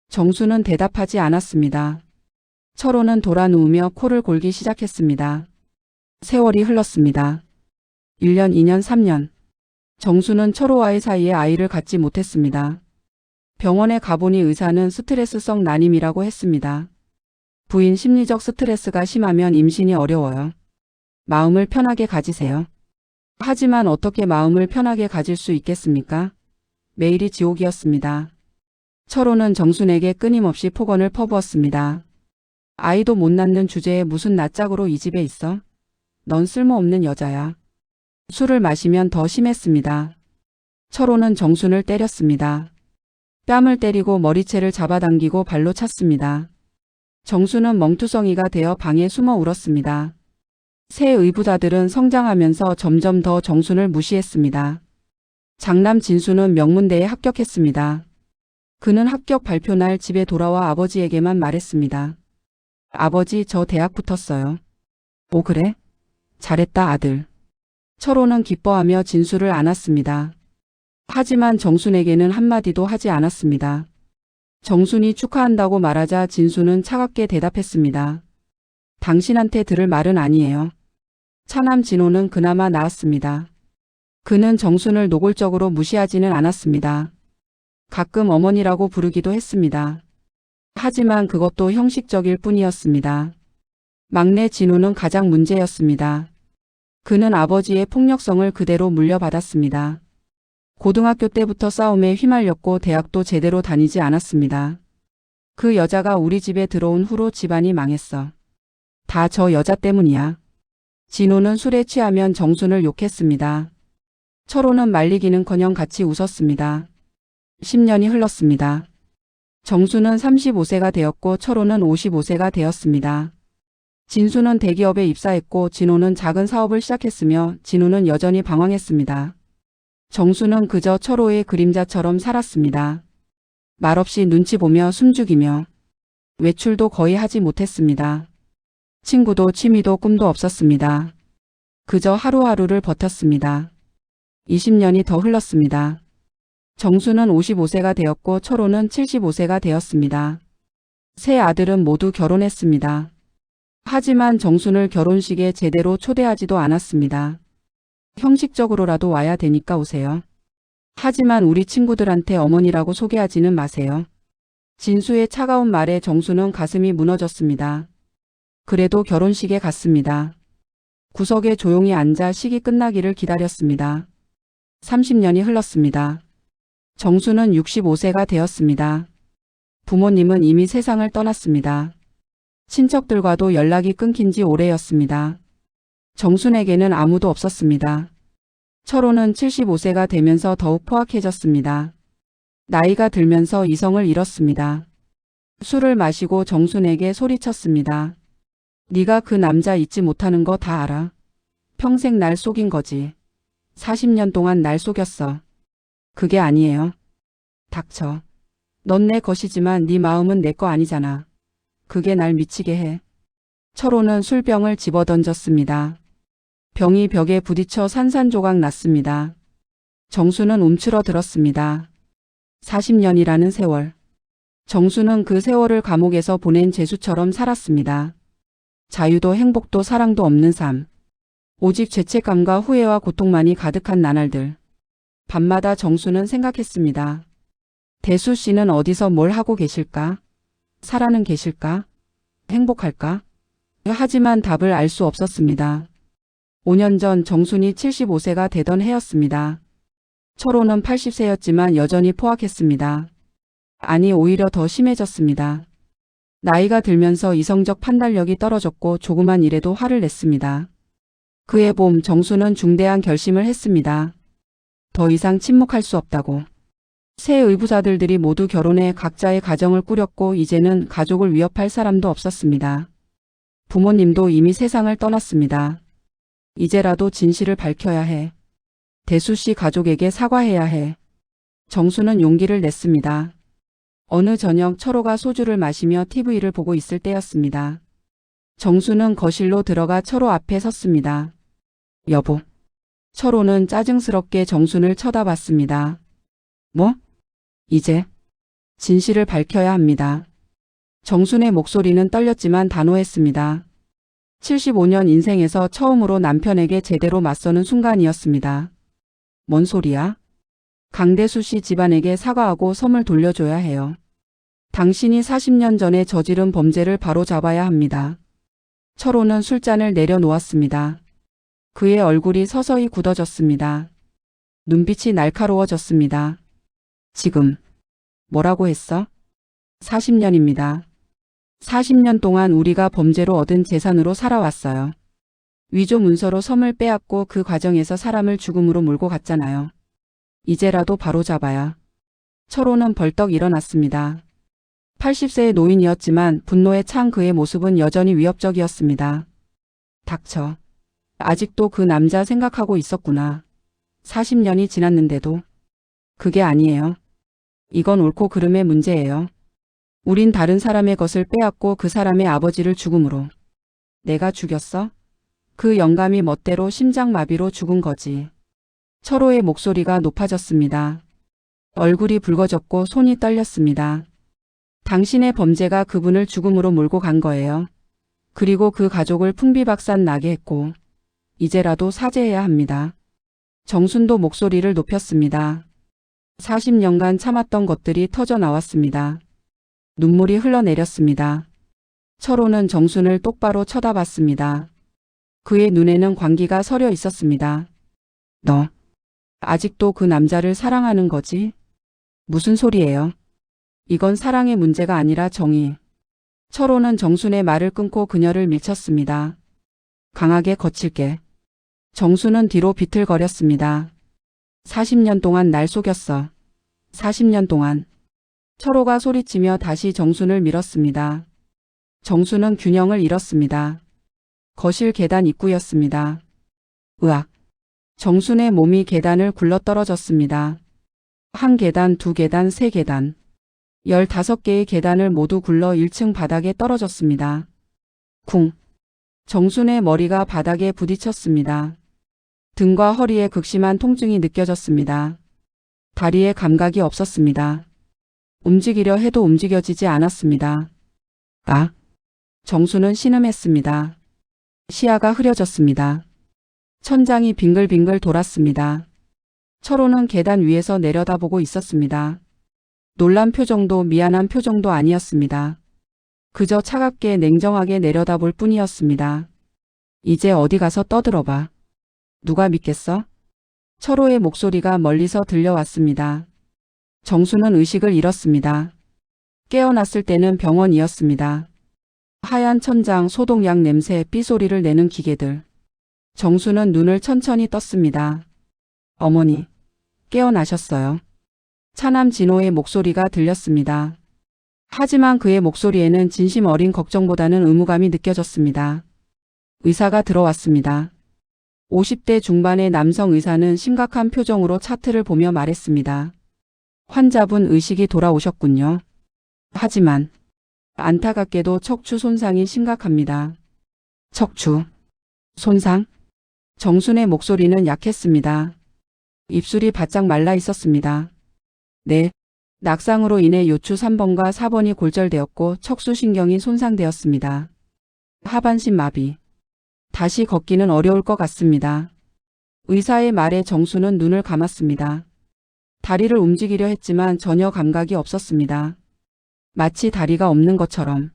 정수는 대답하지 않았습니다. 철호는 돌아 누우며 코를 골기 시작했습니다. 세월이 흘렀습니다. 1년, 2년, 3년. 정수는 철호와의 사이에 아이를 갖지 못했습니다. 병원에 가보니 의사는 스트레스성 난임이라고 했습니다. 부인 심리적 스트레스가 심하면 임신이 어려워요. 마음을 편하게 가지세요. 하지만 어떻게 마음을 편하게 가질 수 있겠습니까? 매일이 지옥이었습니다. 철호는 정순에게 끊임없이 폭언을 퍼부었습니다. 아이도 못 낳는 주제에 무슨 낯짝으로 이 집에 있어? 넌 쓸모없는 여자야. 술을 마시면 더 심했습니다. 철호는 정순을 때렸습니다. 뺨을 때리고 머리채를 잡아당기고 발로 찼습니다. 정순은 멍투성이가 되어 방에 숨어 울었습니다. 새 의부자들은 성장하면서 점점 더 정순을 무시했습니다. 장남 진수는 명문대에 합격했습니다. 그는 합격 발표 날 집에 돌아와 아버지에게만 말했습니다. 아버지, 저 대학 붙었어요. 오, 그래? 잘했다, 아들. 철호는 기뻐하며 진수를 안았습니다. 하지만 정순에게는 한마디도 하지 않았습니다. 정순이 축하한다고 말하자 진수는 차갑게 대답했습니다. 당신한테 들을 말은 아니에요. 차남 진호는 그나마 나았습니다. 그는 정순을 노골적으로 무시하지는 않았습니다. 가끔 어머니라고 부르기도 했습니다. 하지만 그것도 형식적일 뿐이었습니다. 막내 진호는 가장 문제였습니다. 그는 아버지의 폭력성을 그대로 물려받았습니다. 고등학교 때부터 싸움에 휘말렸고 대학도 제대로 다니지 않았습니다. 그 여자가 우리 집에 들어온 후로 집안이 망했어. 다 저 여자 때문이야. 진호는 술에 취하면 정순을 욕했습니다. 철호는 말리기는커녕 같이 웃었습니다. 10년이 흘렀습니다. 정수는 35세가 되었고 철호는 55세가 되었습니다. 진수는 대기업에 입사했고 진호는 작은 사업을 시작했으며 진호는 여전히 방황했습니다. 정수는 그저 철호의 그림자처럼 살았습니다. 말없이 눈치 보며 숨죽이며 외출도 거의 하지 못했습니다. 친구도 취미도 꿈도 없었습니다. 그저 하루하루를 버텼습니다. 20년이 더 흘렀습니다. 정수는 55세가 되었고 철호는 75세가 되었습니다. 세 아들은 모두 결혼했습니다. 하지만 정순을 결혼식에 제대로 초대하지도 않았습니다. 형식적으로라도 와야 되니까 오세요. 하지만 우리 친구들한테 어머니라고 소개하지는 마세요. 진수의 차가운 말에 정수는 가슴이 무너졌습니다. 그래도 결혼식에 갔습니다. 구석에 조용히 앉아 식이 끝나기를 기다렸습니다. 30년이 흘렀습니다. 정수는 65세가 되었습니다. 부모님은 이미 세상을 떠났습니다. 친척들과도 연락이 끊긴 지 오래였습니다. 정순에게는 아무도 없었습니다. 철호는 75세가 되면서 더욱 포악해졌습니다. 나이가 들면서 이성을 잃었습니다. 술을 마시고 정순에게 소리쳤습니다. 네가 그 남자 잊지 못하는 거 다 알아. 평생 날 속인 거지. 40년 동안 날 속였어. 그게 아니에요. 닥쳐. 넌 내 것이지만 네 마음은 내 거 아니잖아. 그게 날 미치게 해. 철호는 술병을 집어던졌습니다. 병이 벽에 부딪혀 산산조각 났습니다. 정수는 움츠러들었습니다. 40년이라는 세월. 정수는 그 세월을 감옥에서 보낸 죄수처럼 살았습니다. 자유도 행복도 사랑도 없는 삶. 오직 죄책감과 후회와 고통만이 가득한 나날들. 밤마다 정수는 생각했습니다. 대수 씨는 어디서 뭘 하고 계실까? 살아는 계실까? 행복할까? 하지만 답을 알 수 없었습니다. 5년 전 정순이 75세가 되던 해였습니다. 철호는 80세였지만 여전히 포악했습니다. 아니, 오히려 더 심해졌습니다. 나이가 들면서 이성적 판단력이 떨어졌고 조그만 일에도 화를 냈습니다. 그해 봄 정수는 중대한 결심을 했습니다. 더 이상 침묵할 수 없다고. 새 의부자들이 모두 결혼해 각자의 가정을 꾸렸고 이제는 가족을 위협할 사람도 없었습니다. 부모님도 이미 세상을 떠났습니다. 이제라도 진실을 밝혀야 해. 대수 씨 가족에게 사과해야 해. 정수는 용기를 냈습니다. 어느 저녁 철호가 소주를 마시며 TV를 보고 있을 때였습니다. 정수는 거실로 들어가 철호 앞에 섰습니다. 여보. 철호는 짜증스럽게 정순을 쳐다봤습니다. 뭐? 이제 진실을 밝혀야 합니다. 정순의 목소리는 떨렸지만 단호했습니다. 75년 인생에서 처음으로 남편에게 제대로 맞서는 순간이었습니다. 뭔 소리야? 강대수 씨 집안에게 사과하고 섬을 돌려줘야 해요. 당신이 40년 전에 저지른 범죄를 바로잡아야 합니다. 철호는 술잔을 내려놓았습니다. 그의 얼굴이 서서히 굳어졌습니다. 눈빛이 날카로워졌습니다. 지금 뭐라고 했어? 40년입니다. 40년 동안 우리가 범죄로 얻은 재산으로 살아왔어요. 위조 문서로 섬을 빼앗고 그 과정에서 사람을 죽음으로 몰고 갔잖아요. 이제라도 바로잡아야. 철호는 벌떡 일어났습니다. 80세의 노인이었지만 분노에 찬 그의 모습은 여전히 위협적이었습니다. 닥쳐. 아직도 그 남자 생각하고 있었구나. 40년이 지났는데도. 그게 아니에요. 이건 옳고 그름의 문제예요. 우린 다른 사람의 것을 빼앗고 그 사람의 아버지를 죽음으로. 내가 죽였어? 그 영감이 멋대로 심장마비로 죽은 거지. 철호의 목소리가 높아졌습니다. 얼굴이 붉어졌고 손이 떨렸습니다. 당신의 범죄가 그분을 죽음으로 몰고 간 거예요. 그리고 그 가족을 풍비박산 나게 했고 이제라도 사죄해야 합니다. 정순도 목소리를 높였습니다. 40년간 참았던 것들이 터져 나왔습니다. 눈물이 흘러내렸습니다. 철호는 정순을 똑바로 쳐다봤습니다. 그의 눈에는 광기가 서려 있었습니다. 너 아직도 그 남자를 사랑하는 거지? 무슨 소리예요? 이건 사랑의 문제가 아니라 정의. 철호는 정순의 말을 끊고 그녀를 밀쳤습니다. 강하게 거칠게. 정순은 뒤로 비틀거렸습니다. 40년 동안 날 속였어. 40년 동안. 철호가 소리치며 다시 정순을 밀었습니다. 정순은 균형을 잃었습니다. 거실 계단 입구였습니다. 으악. 정순의 몸이 계단을 굴러떨어졌습니다. 한 계단, 두 계단, 세 계단. 15개의 계단을 모두 굴러 1층 바닥에 떨어졌습니다. 쿵. 정순의 머리가 바닥에 부딪혔습니다. 등과 허리에 극심한 통증이 느껴졌습니다. 다리에 감각이 없었습니다. 움직이려 해도 움직여지지 않았습니다. 아! 정순은 신음했습니다. 시야가 흐려졌습니다. 천장이 빙글빙글 돌았습니다. 철호는 계단 위에서 내려다보고 있었습니다. 놀란 표정도 미안한 표정도 아니었습니다. 그저 차갑게 냉정하게 내려다볼 뿐이었습니다. 이제 어디 가서 떠들어봐. 누가 믿겠어? 철호의 목소리가 멀리서 들려왔습니다. 정수는 의식을 잃었습니다. 깨어났을 때는 병원이었습니다. 하얀 천장, 소독약 냄새, 삐소리를 내는 기계들. 정수는 눈을 천천히 떴습니다. 어머니, 깨어나셨어요. 차남 진호의 목소리가 들렸습니다. 하지만 그의 목소리에는 진심 어린 걱정보다는 의무감이 느껴졌습니다. 의사가 들어왔습니다. 50대 중반의 남성 의사는 심각한 표정으로 차트를 보며 말했습니다. 환자분 의식이 돌아오셨군요. 하지만 안타깝게도 척추 손상이 심각합니다. 척추 손상? 정순의 목소리는 약했습니다. 입술이 바짝 말라 있었습니다. 네, 낙상으로 인해 요추 3번과 4번이 골절되었고 척수신경이 손상되었습니다. 하반신 마비. 다시 걷기는 어려울 것 같습니다. 의사의 말에 정수는 눈을 감았습니다. 다리를 움직이려 했지만 전혀 감각이 없었습니다. 마치 다리가 없는 것처럼.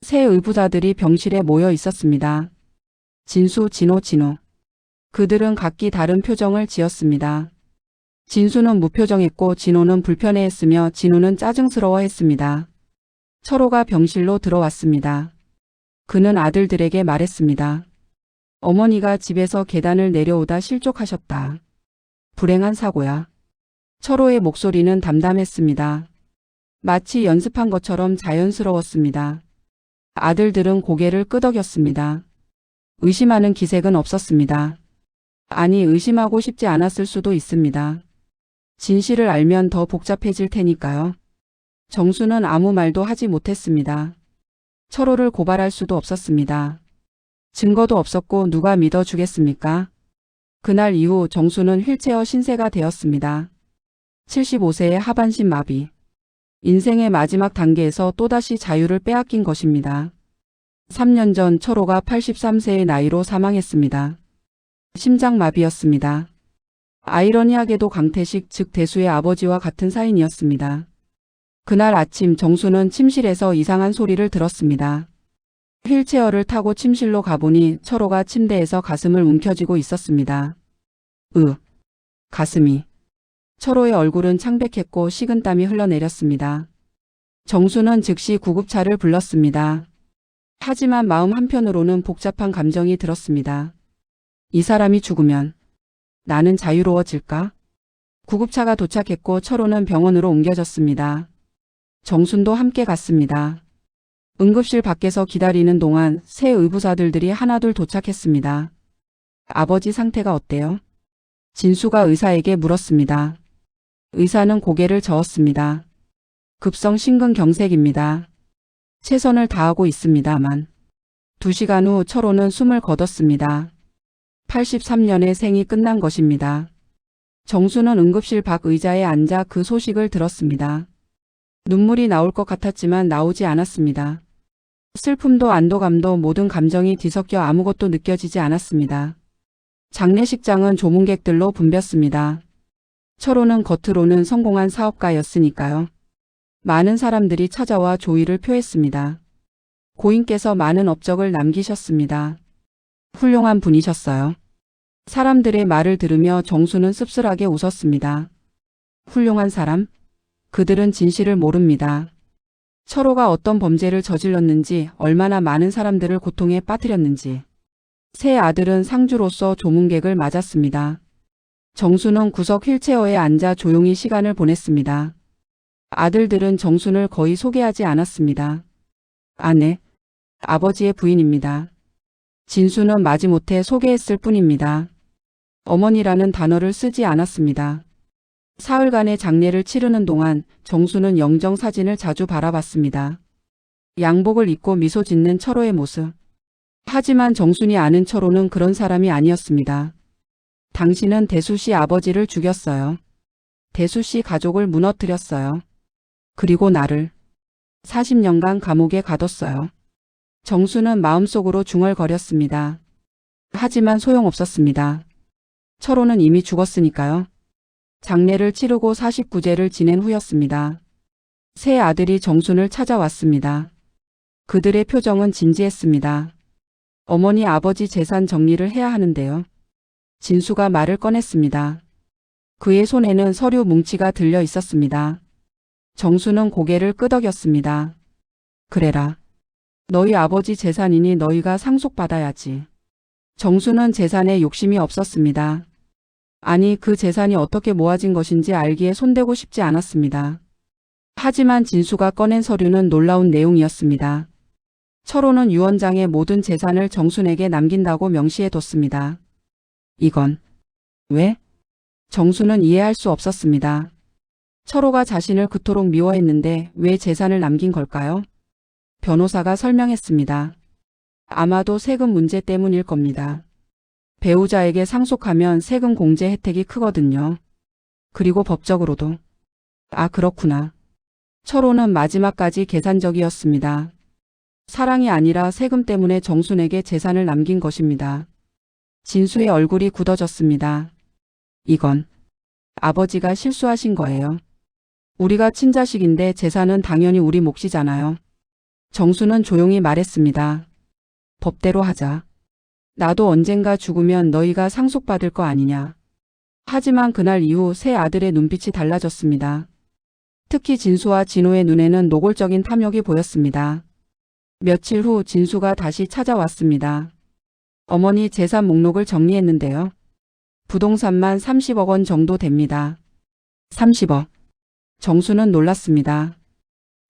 세 의부자들이 병실에 모여 있었습니다. 진수, 진호. 그들은 각기 다른 표정을 지었습니다. 진수는 무표정했고 진호는 불편해했으며 진우는 짜증스러워했습니다. 철호가 병실로 들어왔습니다. 그는 아들들에게 말했습니다. 어머니가 집에서 계단을 내려오다 실족하셨다. 불행한 사고야. 철호의 목소리는 담담했습니다. 마치 연습한 것처럼 자연스러웠습니다. 아들들은 고개를 끄덕였습니다. 의심하는 기색은 없었습니다. 아니, 의심하고 싶지 않았을 수도 있습니다. 진실을 알면 더 복잡해질 테니까요. 정수는 아무 말도 하지 못했습니다. 철호를 고발할 수도 없었습니다. 증거도 없었고 누가 믿어주겠습니까? 그날 이후 정수는 휠체어 신세가 되었습니다. 75세의 하반신 마비. 인생의 마지막 단계에서 또다시 자유를 빼앗긴 것입니다. 3년 전 철호가 83세의 나이로 사망했습니다. 심장마비였습니다. 아이러니하게도 강태식 즉 대수의 아버지와 같은 사인이었습니다. 그날 아침 정수는 침실에서 이상한 소리를 들었습니다. 휠체어를 타고 침실로 가보니 철호가 침대에서 가슴을 움켜쥐고 있었습니다. 가슴이. 철호의 얼굴은 창백했고 식은땀이 흘러내렸습니다. 정수는 즉시 구급차를 불렀습니다. 하지만 마음 한편으로는 복잡한 감정이 들었습니다. 이 사람이 죽으면 나는 자유로워질까? 구급차가 도착했고 철호는 병원으로 옮겨졌습니다. 정순도 함께 갔습니다. 응급실 밖에서 기다리는 동안 새 의부사들이 하나둘 도착했습니다. 아버지 상태가 어때요? 진수가 의사에게 물었습니다. 의사는 고개를 저었습니다. 급성 심근경색입니다. 최선을 다하고 있습니다만 2시간 후 철호는 숨을 거뒀습니다. 83년의 생이 끝난 것입니다. 정수는 응급실 밖 의자에 앉아 그 소식을 들었습니다. 눈물이 나올 것 같았지만 나오지 않았습니다. 슬픔도 안도감도 모든 감정이 뒤섞여 아무것도 느껴지지 않았습니다. 장례식장은 조문객들로 붐볐습니다. 철호는 겉으로는 성공한 사업가였으니까요. 많은 사람들이 찾아와 조의를 표했습니다. 고인께서 많은 업적을 남기셨습니다. 훌륭한 분이셨어요. 사람들의 말을 들으며 정수는 씁쓸하게 웃었습니다. 훌륭한 사람? 그들은 진실을 모릅니다. 철호가 어떤 범죄를 저질렀는지, 얼마나 많은 사람들을 고통에 빠뜨렸는지. 새 아들은 상주로서 조문객을 맞았습니다. 정수는 구석 휠체어에 앉아 조용히 시간을 보냈습니다. 아들들은 정순을 거의 소개하지 않았습니다. 아내, 아버지의 부인입니다. 진수는 마지못해 소개했을 뿐입니다. 어머니라는 단어를 쓰지 않았습니다. 사흘간의 장례를 치르는 동안 정수는 영정 사진을 자주 바라봤습니다. 양복을 입고 미소 짓는 철호의 모습. 하지만 정순이 아는 철호는 그런 사람이 아니었습니다. 당신은 대수 씨 아버지를 죽였어요. 대수 씨 가족을 무너뜨렸어요. 그리고 나를 40년간 감옥에 가뒀어요. 정수는 마음속으로 중얼거렸습니다. 하지만 소용없었습니다. 철호는 이미 죽었으니까요. 장례를 치르고 49제를 지낸 후였습니다. 새 아들이 정순을 찾아왔습니다. 그들의 표정은 진지했습니다. 어머니 아버지 재산 정리를 해야 하는데요. 진수가 말을 꺼냈습니다. 그의 손에는 서류 뭉치가 들려 있었습니다. 정수는 고개를 끄덕였습니다. 그래라. 너희 아버지 재산이니 너희가 상속받아야지. 정수는 재산에 욕심이 없었습니다. 아니 그 재산이 어떻게 모아진 것인지 알기에 손대고 싶지 않았습니다. 하지만 진수가 꺼낸 서류는 놀라운 내용이었습니다. 철호는 유언장에 모든 재산을 정순에게 남긴다고 명시해뒀습니다. 이건 왜? 정수는 이해할 수 없었습니다. 철호가 자신을 그토록 미워했는데 왜 재산을 남긴 걸까요? 변호사가 설명했습니다. 아마도 세금 문제 때문일 겁니다. 배우자에게 상속하면 세금 공제 혜택이 크거든요. 그리고 법적으로도. 아 그렇구나. 철호는 마지막까지 계산적이었습니다. 사랑이 아니라 세금 때문에 정순에게 재산을 남긴 것입니다. 진수의 얼굴이 굳어졌습니다. 이건 아버지가 실수하신 거예요. 우리가 친자식인데 재산은 당연히 우리 몫이잖아요. 정수는 조용히 말했습니다. 법대로 하자. 나도 언젠가 죽으면 너희가 상속받을 거 아니냐. 하지만 그날 이후 새 아들의 눈빛이 달라졌습니다. 특히 진수와 진호의 눈에는 노골적인 탐욕이 보였습니다. 며칠 후 진수가 다시 찾아왔습니다. 어머니 재산 목록을 정리했는데요. 부동산만 30억 원 정도 됩니다. 30억. 정수는 놀랐습니다.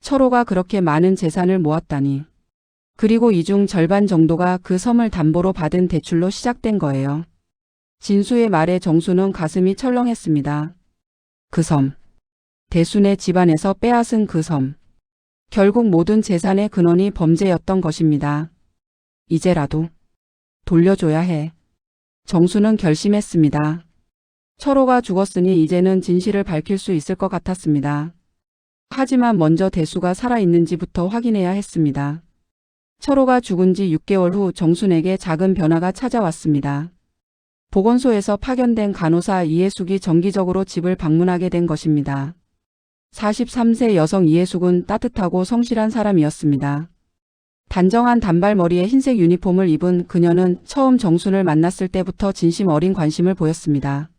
철호가 그렇게 많은 재산을 모았다니. 그리고 이 중 절반 정도가 그 섬을 담보로 받은 대출로 시작된 거예요. 진수의 말에 정수는 가슴이 철렁했습니다. 그 섬. 대순의 집안에서 빼앗은 그 섬. 결국 모든 재산의 근원이 범죄였던 것입니다. 이제라도 돌려줘야 해. 정수는 결심했습니다. 철호가 죽었으니 이제는 진실을 밝힐 수 있을 것 같았습니다. 하지만 먼저 대수가 살아있는지부터 확인해야 했습니다. 철호가 죽은 지 6개월 후 정순에게 작은 변화가 찾아왔습니다. 보건소에서 파견된 간호사 이해숙이 정기적으로 집을 방문하게 된 것입니다. 43세 여성 이해숙은 따뜻하고 성실한 사람이었습니다. 단정한 단발머리에 흰색 유니폼을 입은 그녀는 처음 정순을 만났을 때부터 진심 어린 관심을 보였습니다.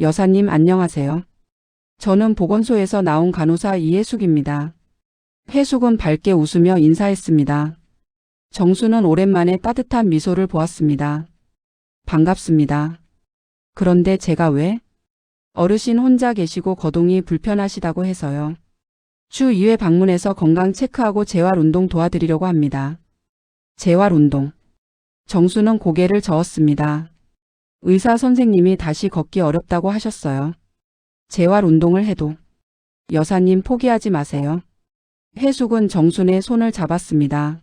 여사님 안녕하세요. 저는 보건소에서 나온 간호사 이해숙입니다. 해숙은 밝게 웃으며 인사했습니다. 정수는 오랜만에 따뜻한 미소를 보았습니다. 반갑습니다. 그런데 제가 왜? 어르신 혼자 계시고 거동이 불편하시다고 해서요. 주 2회 방문해서 건강 체크하고 재활운동 도와드리려고 합니다. 재활운동. 정수는 고개를 저었습니다. 의사 선생님이 다시 걷기 어렵다고 하셨어요. 재활운동을 해도. 여사님 포기하지 마세요. 해숙은 정순의 손을 잡았습니다.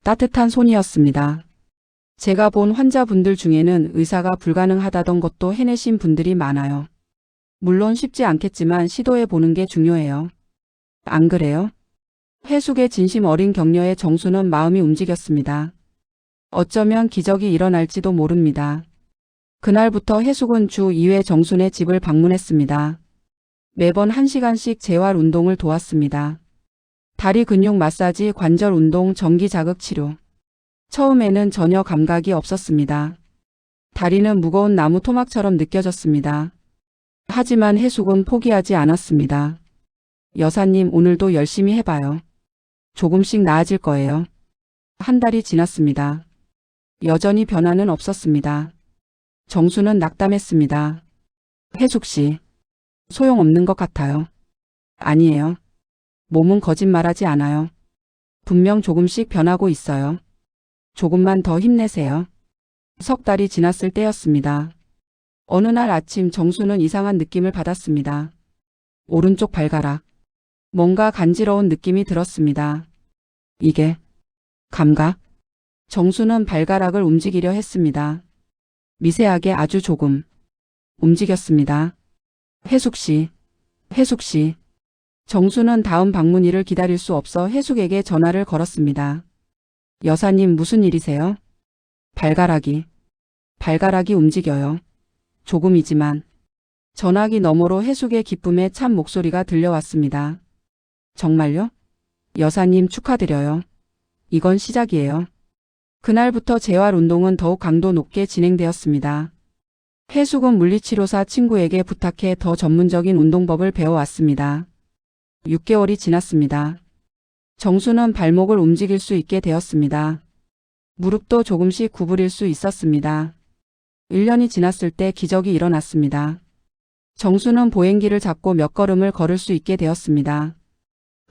따뜻한 손이었습니다. 제가 본 환자분들 중에는 의사가 불가능하다던 것도 해내신 분들이 많아요. 물론 쉽지 않겠지만 시도해 보는 게 중요해요. 안 그래요? 해숙의 진심 어린 격려에 정수는 마음이 움직였습니다. 어쩌면 기적이 일어날지도 모릅니다. 그날부터 해숙은 주 2회 정순의 집을 방문했습니다. 매번 1시간씩 재활 운동을 도왔습니다. 다리 근육 마사지, 관절 운동, 전기 자극 치료. 처음에는 전혀 감각이 없었습니다. 다리는 무거운 나무 토막처럼 느껴졌습니다. 하지만 해숙은 포기하지 않았습니다. 여사님 오늘도 열심히 해봐요. 조금씩 나아질 거예요. 한 달이 지났습니다. 여전히 변화는 없었습니다. 정수는 낙담했습니다. 해숙 씨, 소용없는 것 같아요. 아니에요. 몸은 거짓말하지 않아요. 분명 조금씩 변하고 있어요. 조금만 더 힘내세요. 석 달이 지났을 때였습니다. 어느 날 아침 정수는 이상한 느낌을 받았습니다. 오른쪽 발가락. 뭔가 간지러운 느낌이 들었습니다. 이게 감각? 정수는 발가락을 움직이려 했습니다. 미세하게 아주 조금 움직였습니다. 해숙 씨, 해숙 씨. 정수는 다음 방문일을 기다릴 수 없어 해숙에게 전화를 걸었습니다. 여사님 무슨 일이세요? 발가락이 움직여요. 조금이지만. 전화기 너머로 해숙의 기쁨에 찬 목소리가 들려왔습니다. 정말요? 여사님 축하드려요. 이건 시작이에요. 그날부터 재활운동은 더욱 강도 높게 진행되었습니다. 해숙은 물리치료사 친구에게 부탁해 더 전문적인 운동법을 배워왔습니다. 6개월이 지났습니다. 정수는 발목을 움직일 수 있게 되었습니다. 무릎도 조금씩 구부릴 수 있었습니다. 1년이 지났을 때 기적이 일어났습니다. 정수는 보행기를 잡고 몇 걸음을 걸을 수 있게 되었습니다.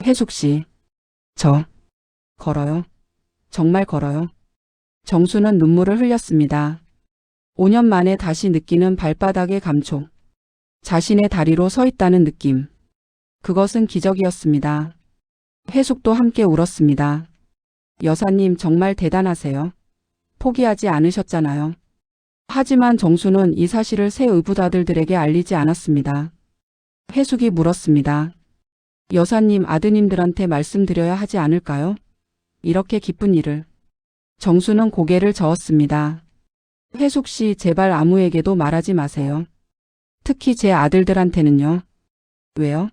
해숙 씨, 저 걸어요. 정말 걸어요. 정수는 눈물을 흘렸습니다. 5년 만에 다시 느끼는 발바닥의 감촉. 자신의 다리로 서 있다는 느낌. 그것은 기적이었습니다. 해숙도 함께 울었습니다. 여사님 정말 대단하세요. 포기하지 않으셨잖아요. 하지만 정수는 이 사실을 새 의붓아들들에게 알리지 않았습니다. 해숙이 물었습니다. 여사님 아드님들한테 말씀드려야 하지 않을까요? 이렇게 기쁜 일을. 정수는 고개를 저었습니다. 해숙 씨 제발 아무에게도 말하지 마세요. 특히 제 아들들한테는요. 왜요?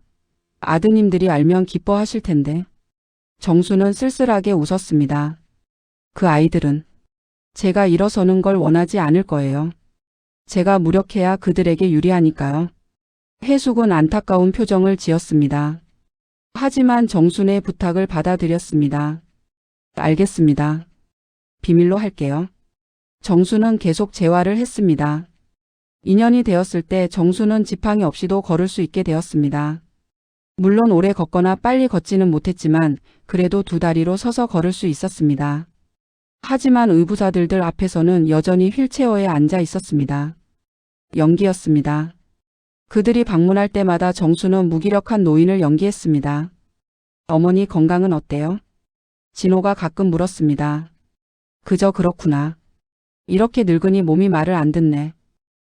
아드님들이 알면 기뻐하실 텐데. 정수는 쓸쓸하게 웃었습니다. 그 아이들은 제가 일어서는 걸 원하지 않을 거예요. 제가 무력해야 그들에게 유리하니까요. 해숙은 안타까운 표정을 지었습니다. 하지만 정순의 부탁을 받아들였습니다. 알겠습니다. 비밀로 할게요. 정수는 계속 재활을 했습니다. 2년이 되었을 때 정수는 지팡이 없이도 걸을 수 있게 되었습니다. 물론 오래 걷거나 빨리 걷지는 못했지만 그래도 두 다리로 서서 걸을 수 있었습니다. 하지만 의붓아들들 앞에서는 여전히 휠체어에 앉아 있었습니다. 연기였습니다. 그들이 방문할 때마다 정수는 무기력한 노인을 연기했습니다. 어머니 건강은 어때요? 진호가 가끔 물었습니다. 그저 그렇구나. 이렇게 늙으니 몸이 말을 안 듣네.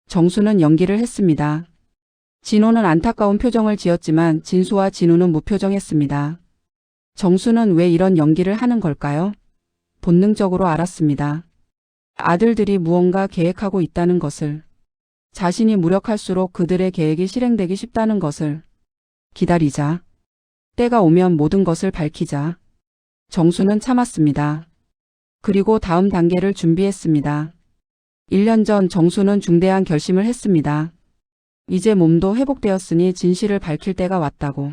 정수는 연기를 했습니다. 진호는 안타까운 표정을 지었지만 진수와 진우는 무표정했습니다. 정수는 왜 이런 연기를 하는 걸까요? 본능적으로 알았습니다. 아들들이 무언가 계획하고 있다는 것을, 자신이 무력할수록 그들의 계획이 실행되기 쉽다는 것을. 기다리자. 때가 오면 모든 것을 밝히자. 정수는 참았습니다. 그리고 다음 단계를 준비했습니다. 1년 전 정수는 중대한 결심을 했습니다. 이제 몸도 회복되었으니 진실을 밝힐 때가 왔다고.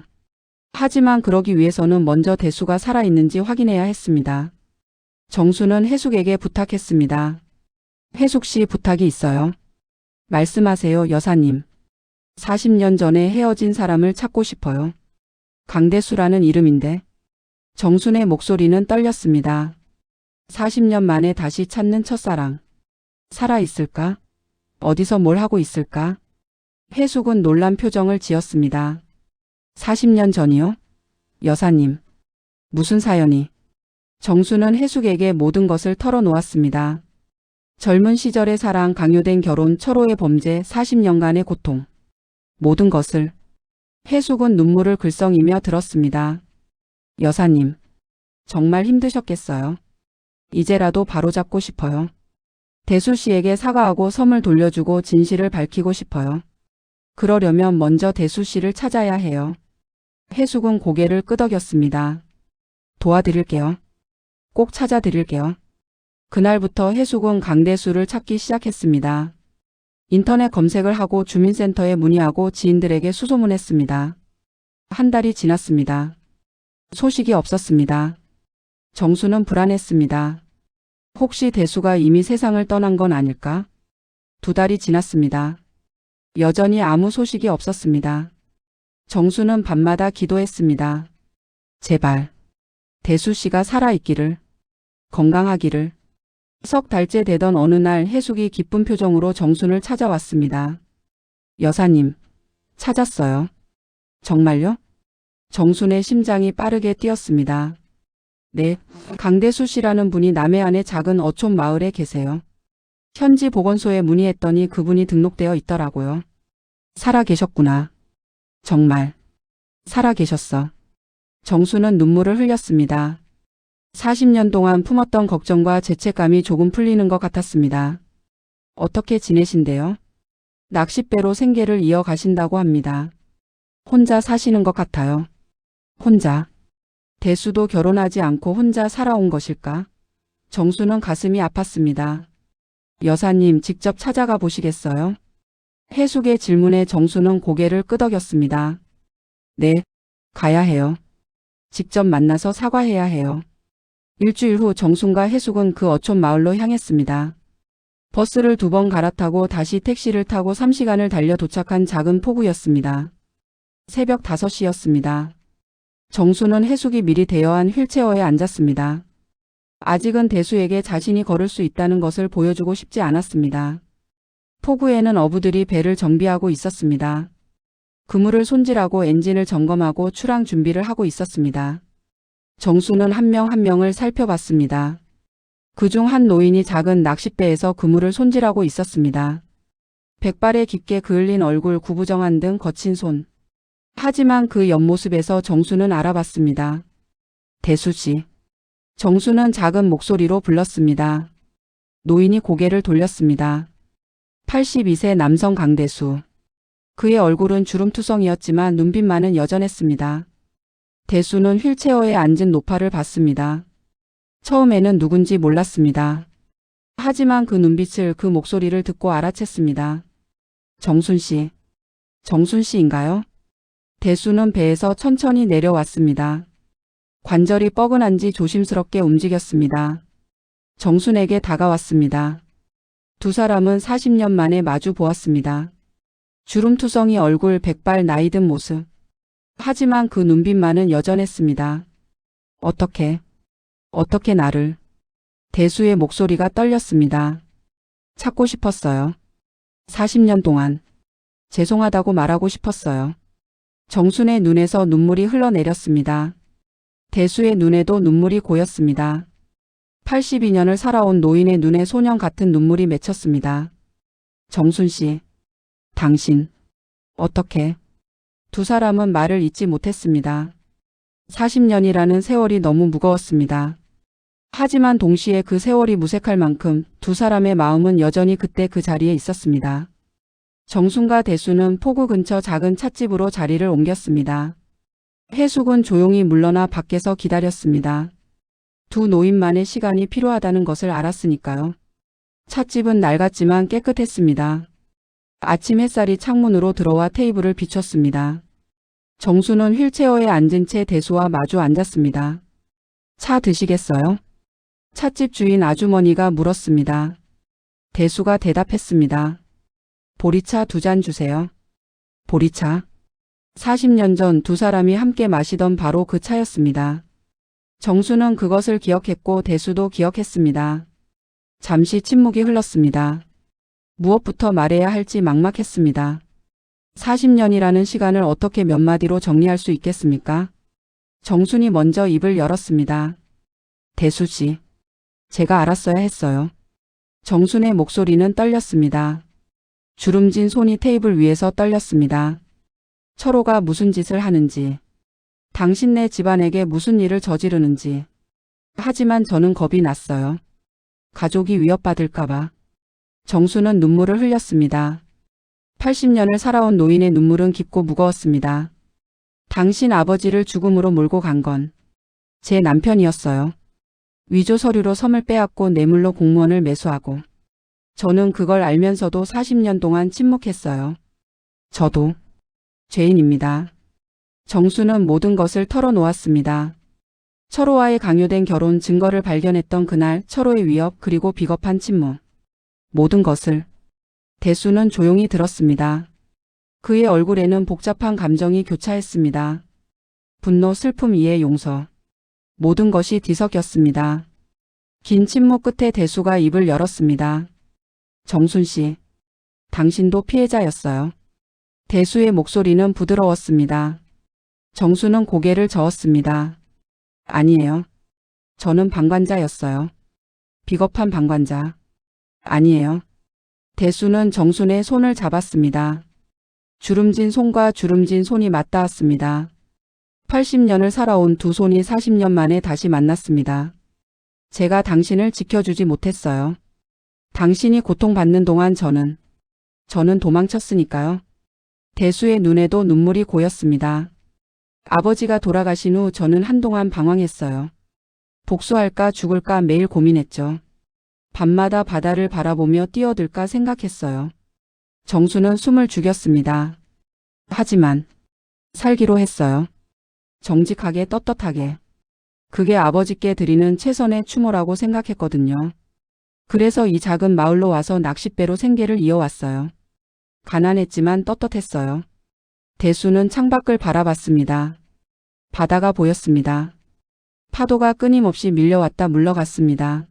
하지만 그러기 위해서는 먼저 대수가 살아있는지 확인해야 했습니다. 정수는 해숙에게 부탁했습니다. 해숙 씨 부탁이 있어요. 말씀하세요, 여사님. 40년 전에 헤어진 사람을 찾고 싶어요. 강대수라는 이름인데. 정순의 목소리는 떨렸습니다. 40년 만에 다시 찾는 첫사랑. 살아있을까? 어디서 뭘 하고 있을까? 해숙은 놀란 표정을 지었습니다. 40년 전이요? 여사님. 무슨 사연이? 정수는 해숙에게 모든 것을 털어놓았습니다. 젊은 시절의 사랑, 강요된 결혼, 철호의 범죄, 40년간의 고통. 모든 것을. 해숙은 눈물을 글썽이며 들었습니다. 여사님. 정말 힘드셨겠어요. 이제라도 바로잡고 싶어요. 대수 씨에게 사과하고 섬을 돌려주고 진실을 밝히고 싶어요. 그러려면 먼저 대수 씨를 찾아야 해요. 해숙은 고개를 끄덕였습니다. 도와드릴게요. 꼭 찾아드릴게요. 그날부터 해숙은 강대수를 찾기 시작했습니다. 인터넷 검색을 하고 주민센터에 문의하고 지인들에게 수소문했습니다. 한 달이 지났습니다. 소식이 없었습니다. 정수는 불안했습니다. 혹시 대수가 이미 세상을 떠난 건 아닐까? 2달이 지났습니다. 여전히 아무 소식이 없었습니다. 정수는 밤마다 기도했습니다. 제발. 대수 씨가 살아있기를. 건강하기를. 석 달째 되던 어느 날 해숙이 기쁜 표정으로 정순을 찾아왔습니다. 여사님, 찾았어요. 정말요? 정순의 심장이 빠르게 뛰었습니다. 네, 강대수 씨라는 분이 남해안의 작은 어촌 마을에 계세요. 현지 보건소에 문의했더니 그분이 등록되어 있더라고요. 살아 계셨구나. 정말. 살아 계셨어. 정수는 눈물을 흘렸습니다. 40년 동안 품었던 걱정과 죄책감이 조금 풀리는 것 같았습니다. 어떻게 지내신대요? 낚싯배로 생계를 이어가신다고 합니다. 혼자 사시는 것 같아요. 혼자. 대수도 결혼하지 않고 혼자 살아온 것일까? 정수는 가슴이 아팠습니다. 여사님, 직접 찾아가 보시겠어요? 해숙의 질문에 정수는 고개를 끄덕였습니다. 네, 가야 해요. 직접 만나서 사과해야 해요. 일주일 후 정순과 해숙은 그 어촌 마을로 향했습니다. 버스를 2번 갈아타고 다시 택시를 타고 3시간을 달려 도착한 작은 포구였습니다. 새벽 5시였습니다. 정수는 해숙이 미리 대여한 휠체어에 앉았습니다. 아직은 대수에게 자신이 걸을 수 있다는 것을 보여주고 싶지 않았습니다. 포구에는 어부들이 배를 정비하고 있었습니다. 그물을 손질하고 엔진을 점검하고 출항 준비를 하고 있었습니다. 정수는 한 명 한 명을 살펴봤습니다. 그중 한 노인이 작은 낚싯배에서 그물을 손질하고 있었습니다. 백발에 깊게 그을린 얼굴, 구부정한 등 거친 손. 하지만 그 옆모습에서 정수는 알아봤습니다. 대수씨. 정수는 작은 목소리로 불렀습니다. 노인이 고개를 돌렸습니다. 82세 남성 강대수. 그의 얼굴은 주름투성이었지만 눈빛만은 여전했습니다. 대수는 휠체어에 앉은 노파를 봤습니다. 처음에는 누군지 몰랐습니다. 하지만 그 눈빛을, 그 목소리를 듣고 알아챘습니다. 정순씨. 정순씨인가요? 대수는 배에서 천천히 내려왔습니다. 관절이 뻐근한지 조심스럽게 움직였습니다. 정순에게 다가왔습니다. 두 사람은 40년 만에 마주 보았습니다. 주름투성이 얼굴, 백발, 나이든 모습. 하지만 그 눈빛만은 여전했습니다. 어떻게 나를. 대수의 목소리가 떨렸습니다. 찾고 싶었어요. 40년 동안. 죄송하다고 말하고 싶었어요. 정순의 눈에서 눈물이 흘러내렸습니다. 대수의 눈에도 눈물이 고였습니다. 82년을 살아온 노인의 눈에 소년 같은 눈물이 맺혔습니다. 정순 씨, 당신, 어떻게? 두 사람은 말을 잇지 못했습니다. 40년이라는 세월이 너무 무거웠습니다. 하지만 동시에 그 세월이 무색할 만큼 두 사람의 마음은 여전히 그때 그 자리에 있었습니다. 정순과 대수는 포구 근처 작은 찻집으로 자리를 옮겼습니다. 해숙은 조용히 물러나 밖에서 기다렸습니다. 두 노인만의 시간이 필요하다는 것을 알았으니까요. 찻집은 낡았지만 깨끗했습니다. 아침 햇살이 창문으로 들어와 테이블을 비췄습니다. 정수는 휠체어에 앉은 채 대수와 마주 앉았습니다. 차 드시겠어요? 찻집 주인 아주머니가 물었습니다. 대수가 대답했습니다. 보리차 2잔 주세요. 보리차. 40년 전 두 사람이 함께 마시던 바로 그 차였습니다. 정수는 그것을 기억했고 대수도 기억했습니다. 잠시 침묵이 흘렀습니다. 무엇부터 말해야 할지 막막했습니다. 40년이라는 시간을 어떻게 몇 마디로 정리할 수 있겠습니까? 정순이 먼저 입을 열었습니다. 대수 씨, 제가 알았어야 했어요. 정순의 목소리는 떨렸습니다. 주름진 손이 테이블 위에서 떨렸습니다. 철호가 무슨 짓을 하는지, 당신네 집안에게 무슨 일을 저지르는지. 하지만 저는 겁이 났어요. 가족이 위협받을까봐. 정수는 눈물을 흘렸습니다. 80년을 살아온 노인의 눈물은 깊고 무거웠습니다. 당신 아버지를 죽음으로 몰고 간 건 제 남편이었어요. 위조 서류로 섬을 빼앗고 뇌물로 공무원을 매수하고. 저는 그걸 알면서도 40년 동안 침묵했어요. 저도 죄인입니다. 정수는 모든 것을 털어놓았습니다. 철호와의 강요된 결혼 증거를 발견했던 그날 철호의 위협 그리고 비겁한 침묵. 모든 것을. 대수는 조용히 들었습니다. 그의 얼굴에는 복잡한 감정이 교차했습니다. 분노, 슬픔, 이해, 용서. 모든 것이 뒤섞였습니다. 긴 침묵 끝에 대수가 입을 열었습니다. 정순 씨, 당신도 피해자였어요. 대수의 목소리는 부드러웠습니다. 정수는 고개를 저었습니다. 아니에요. 저는 방관자였어요. 비겁한 방관자. 아니에요. 대수는 정순의 손을 잡았습니다. 주름진 손과 주름진 손이 맞닿았습니다. 80년을 살아온 두 손이 40년 만에 다시 만났습니다. 제가 당신을 지켜주지 못했어요. 당신이 고통받는 동안 저는 도망쳤으니까요. 대수의 눈에도 눈물이 고였습니다. 아버지가 돌아가신 후 저는 한동안 방황했어요. 복수할까 죽을까 매일 고민했죠. 밤마다 바다를 바라보며 뛰어들까 생각했어요. 정수는 숨을 죽였습니다. 하지만 살기로 했어요. 정직하게 떳떳하게. 그게 아버지께 드리는 최선의 추모라고 생각했거든요. 그래서 이 작은 마을로 와서 낚싯배로 생계를 이어왔어요. 가난했지만 떳떳했어요. 대수는 창밖을 바라봤습니다. 바다가 보였습니다. 파도가 끊임없이 밀려왔다 물러갔습니다.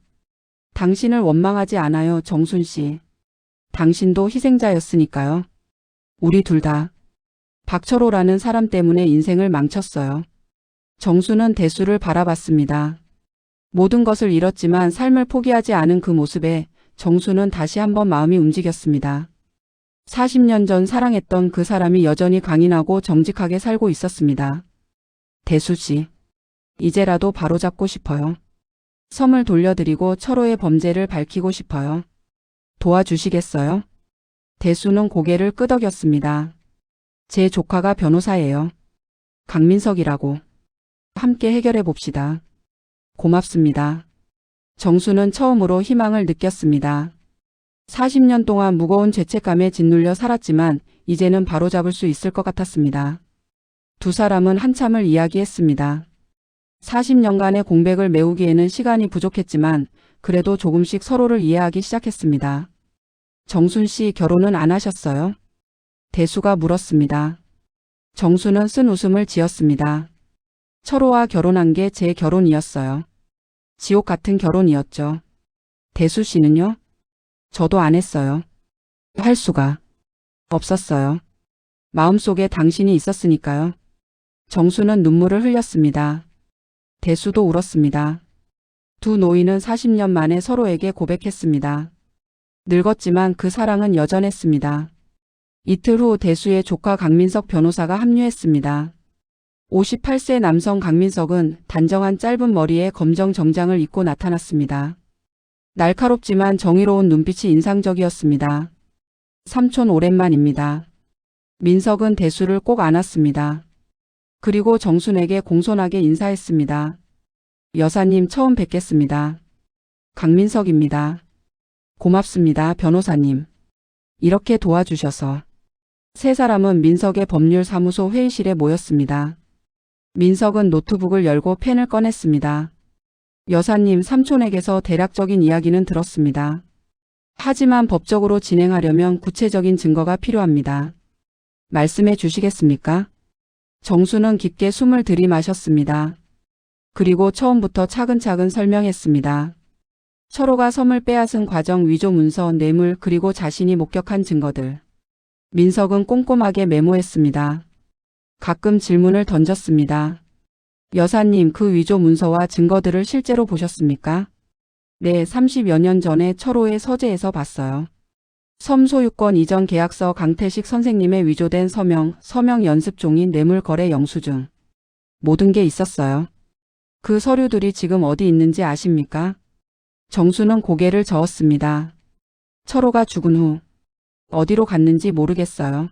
당신을 원망하지 않아요, 정순 씨. 당신도 희생자였으니까요. 우리 둘 다. 박철호라는 사람 때문에 인생을 망쳤어요. 정수는 대수를 바라봤습니다. 모든 것을 잃었지만 삶을 포기하지 않은 그 모습에 정수는 다시 한번 마음이 움직였습니다. 40년 전 사랑했던 그 사람이 여전히 강인하고 정직하게 살고 있었습니다. 대수 씨, 이제라도 바로잡고 싶어요. 섬을 돌려드리고 철호의 범죄를 밝히고 싶어요. 도와주시겠어요? 대수는 고개를 끄덕였습니다. 제 조카가 변호사예요. 강민석이라고. 함께 해결해 봅시다. 고맙습니다. 정수는 처음으로 희망을 느꼈습니다. 40년 동안 무거운 죄책감에 짓눌려 살았지만 이제는 바로잡을 수 있을 것 같았습니다. 두 사람은 한참을 이야기했습니다. 40년간의 공백을 메우기에는 시간이 부족했지만 그래도 조금씩 서로를 이해하기 시작했습니다. 정순 씨 결혼은 안 하셨어요? 대수가 물었습니다. 정수는 쓴 웃음을 지었습니다. 철호와 결혼한 게 제 결혼이었어요. 지옥 같은 결혼이었죠. 대수 씨는요? 저도 안 했어요. 할 수가 없었어요. 마음속에 당신이 있었으니까요. 정수는 눈물을 흘렸습니다. 대수도 울었습니다. 두 노인은 40년 만에 서로에게 고백했습니다. 늙었지만 그 사랑은 여전했습니다. 이틀 후 대수의 조카 강민석 변호사가 합류했습니다. 58세 남성 강민석은 단정한 짧은 머리에 검정 정장을 입고 나타났습니다. 날카롭지만 정의로운 눈빛이 인상적이었습니다. 삼촌 오랜만입니다. 민석은 대수를 꼭 안았습니다. 그리고 정순에게 공손하게 인사했습니다. 여사님 처음 뵙겠습니다. 강민석입니다. 고맙습니다, 변호사님. 이렇게 도와주셔서. 세 사람은 민석의 법률사무소 회의실에 모였습니다. 민석은 노트북을 열고 펜을 꺼냈습니다. 여사님, 삼촌에게서 대략적인 이야기는 들었습니다. 하지만 법적으로 진행하려면 구체적인 증거가 필요합니다. 말씀해 주시겠습니까? 정수는 깊게 숨을 들이마셨습니다. 그리고 처음부터 차근차근 설명했습니다. 서로가 섬을 빼앗은 과정, 위조 문서, 뇌물, 그리고 자신이 목격한 증거들. 민석은 꼼꼼하게 메모했습니다. 가끔 질문을 던졌습니다. 여사님, 그 위조 문서와 증거들을 실제로 보셨습니까? 네, 30여 년 전에 철호의 서재에서 봤어요. 섬 소유권 이전 계약서, 강태식 선생님의 위조된 서명 연습종이, 뇌물거래 영수증. 모든 게 있었어요. 그 서류들이 지금 어디 있는지 아십니까? 정수는 고개를 저었습니다. 철호가 죽은 후 어디로 갔는지 모르겠어요.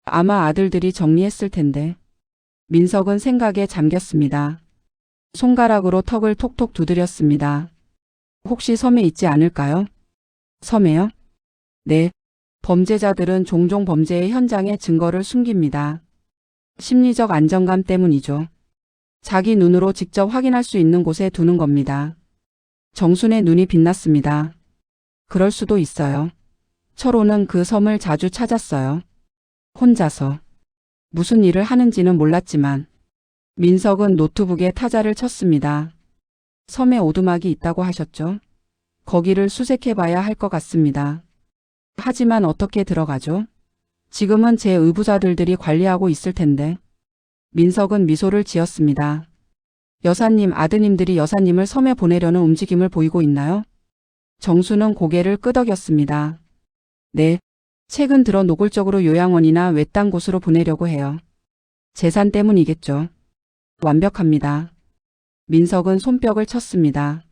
아마 아들들이 정리했을 텐데. 민석은 생각에 잠겼습니다. 손가락으로 턱을 톡톡 두드렸습니다. 혹시 섬에 있지 않을까요? 섬에요? 네. 범죄자들은 종종 범죄의 현장에 증거를 숨깁니다. 심리적 안정감 때문이죠. 자기 눈으로 직접 확인할 수 있는 곳에 두는 겁니다. 정순의 눈이 빛났습니다. 그럴 수도 있어요. 철호는 그 섬을 자주 찾았어요. 혼자서. 무슨 일을 하는지는 몰랐지만 민석은 노트북에 타자를 쳤습니다. 섬에 오두막이 있다고 하셨죠? 거기를 수색해봐야 할 것 같습니다. 하지만 어떻게 들어가죠? 지금은 제 의부자들이 관리하고 있을 텐데. 민석은 미소를 지었습니다. 여사님, 아드님들이 여사님을 섬에 보내려는 움직임을 보이고 있나요? 정수는 고개를 끄덕였습니다. 네. 최근 들어 노골적으로 요양원이나 외딴 곳으로 보내려고 해요. 재산 때문이겠죠. 완벽합니다. 민석은 손뼉을 쳤습니다.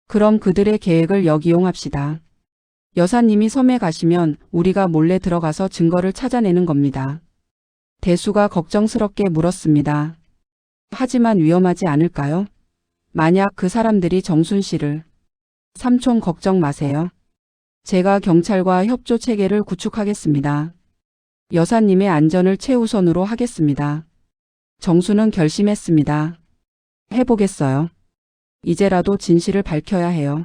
그럼 그들의 계획을 역이용합시다. 여사님이 섬에 가시면 우리가 몰래 들어가서 증거를 찾아내는 겁니다. 대수가 걱정스럽게 물었습니다. 하지만 위험하지 않을까요? 만약 그 사람들이 정순 씨를. 삼촌 걱정 마세요. 제가 경찰과 협조 체계를 구축하겠습니다. 여사님의 안전을 최우선으로 하겠습니다. 정수는 결심했습니다. 해보겠어요. 이제라도 진실을 밝혀야 해요.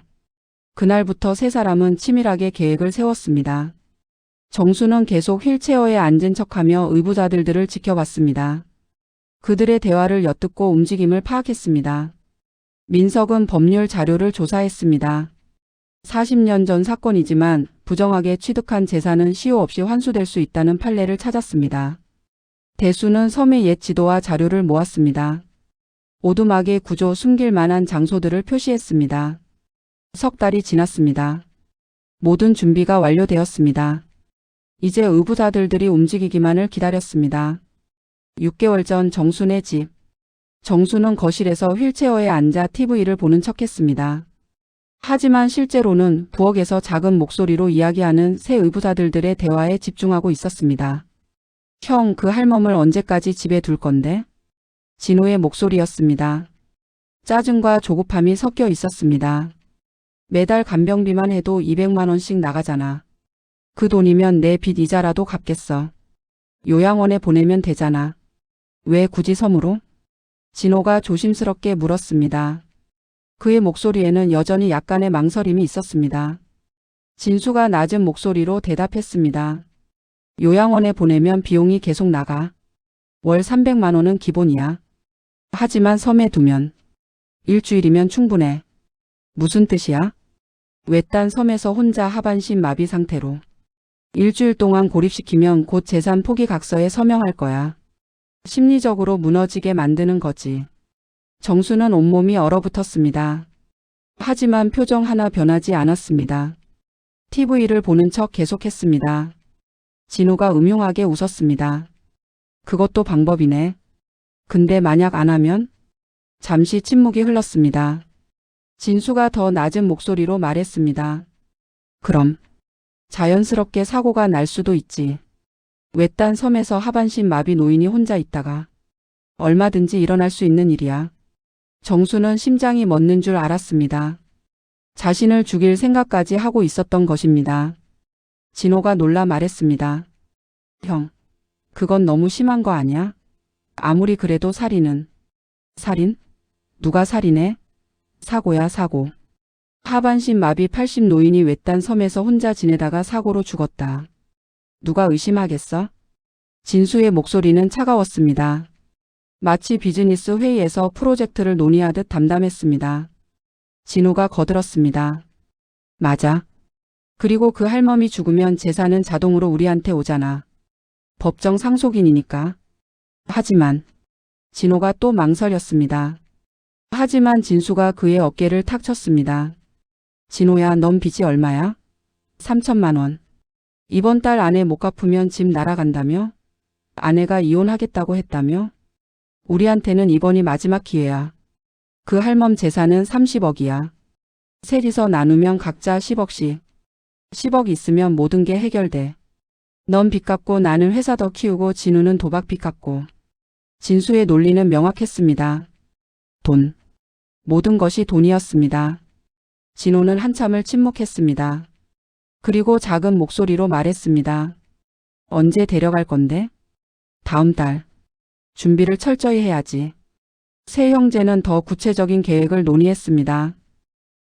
그날부터 세 사람은 치밀하게 계획을 세웠습니다. 정수는 계속 휠체어에 앉은 척하며 의부자들을 지켜봤습니다. 그들의 대화를 엿듣고 움직임을 파악했습니다. 민석은 법률 자료를 조사했습니다. 40년 전 사건이지만 부정하게 취득한 재산은 시효 없이 환수될 수 있다는 판례를 찾았습니다. 대수는 섬의 옛 지도와 자료를 모았습니다. 오두막의 구조, 숨길 만한 장소들을 표시했습니다. 석 달이 지났습니다. 모든 준비가 완료되었습니다. 이제 의부자들이 움직이기만을 기다렸습니다. 6개월 전 정순의 집. 정순은 거실에서 휠체어에 앉아 TV를 보는 척했습니다. 하지만 실제로는 부엌에서 작은 목소리로 이야기하는 새 의부자들의 대화에 집중하고 있었습니다. 형, 그 할멈을 언제까지 집에 둘 건데? 진호의 목소리였습니다. 짜증과 조급함이 섞여 있었습니다. 매달 간병비만 해도 200만 원씩 나가잖아. 그 돈이면 내 빚 이자라도 갚겠어. 요양원에 보내면 되잖아. 왜 굳이 섬으로? 진호가 조심스럽게 물었습니다. 그의 목소리에는 여전히 약간의 망설임이 있었습니다. 진수가 낮은 목소리로 대답했습니다. 요양원에 보내면 비용이 계속 나가. 월 300만 원은 기본이야. 하지만 섬에 두면 일주일이면 충분해. 무슨 뜻이야? 외딴 섬에서 혼자 하반신 마비 상태로. 일주일 동안 고립시키면 곧 재산 포기 각서에 서명할 거야. 심리적으로 무너지게 만드는 거지. 정수는 온몸이 얼어붙었습니다. 하지만 표정 하나 변하지 않았습니다. TV를 보는 척 계속했습니다. 진우가 음흉하게 웃었습니다. 그것도 방법이네. 근데 만약 안 하면? 잠시 침묵이 흘렀습니다. 진수가 더 낮은 목소리로 말했습니다. 그럼 자연스럽게 사고가 날 수도 있지. 외딴 섬에서 하반신 마비 노인이 혼자 있다가 얼마든지 일어날 수 있는 일이야. 정수는 심장이 멎는 줄 알았습니다. 자신을 죽일 생각까지 하고 있었던 것입니다. 진호가 놀라 말했습니다. 형, 그건 너무 심한 거 아니야? 아무리 그래도 살인은. 살인? 누가 살인해? 사고야, 사고. 하반신 마비 80 노인이 외딴 섬에서 혼자 지내다가 사고로 죽었다. 누가 의심하겠어? 진수의 목소리는 차가웠습니다. 마치 비즈니스 회의에서 프로젝트를 논의하듯 담담했습니다. 진우가 거들었습니다. 맞아. 그리고 그 할멈이 죽으면 재산은 자동으로 우리한테 오잖아. 법정 상속인이니까. 하지만 진호가 또 망설였습니다. 하지만 진수가 그의 어깨를 탁 쳤습니다. 진호야, 넌 빚이 얼마야? 3천만 원. 이번 달 안에 못 갚으면 집 날아간다며? 아내가 이혼하겠다고 했다며? 우리한테는 이번이 마지막 기회야. 그 할멈 재산은 30억이야. 셋이서 나누면 각자 10억씩. 10억 있으면 모든 게 해결돼. 넌 빚 갚고 나는 회사 더 키우고 진우는 도박 빚 갚고. 진수의 논리는 명확했습니다. 돈. 모든 것이 돈이었습니다. 진호는 한참을 침묵했습니다. 그리고 작은 목소리로 말했습니다. 언제 데려갈 건데? 다음 달. 준비를 철저히 해야지. 세 형제는 더 구체적인 계획을 논의했습니다.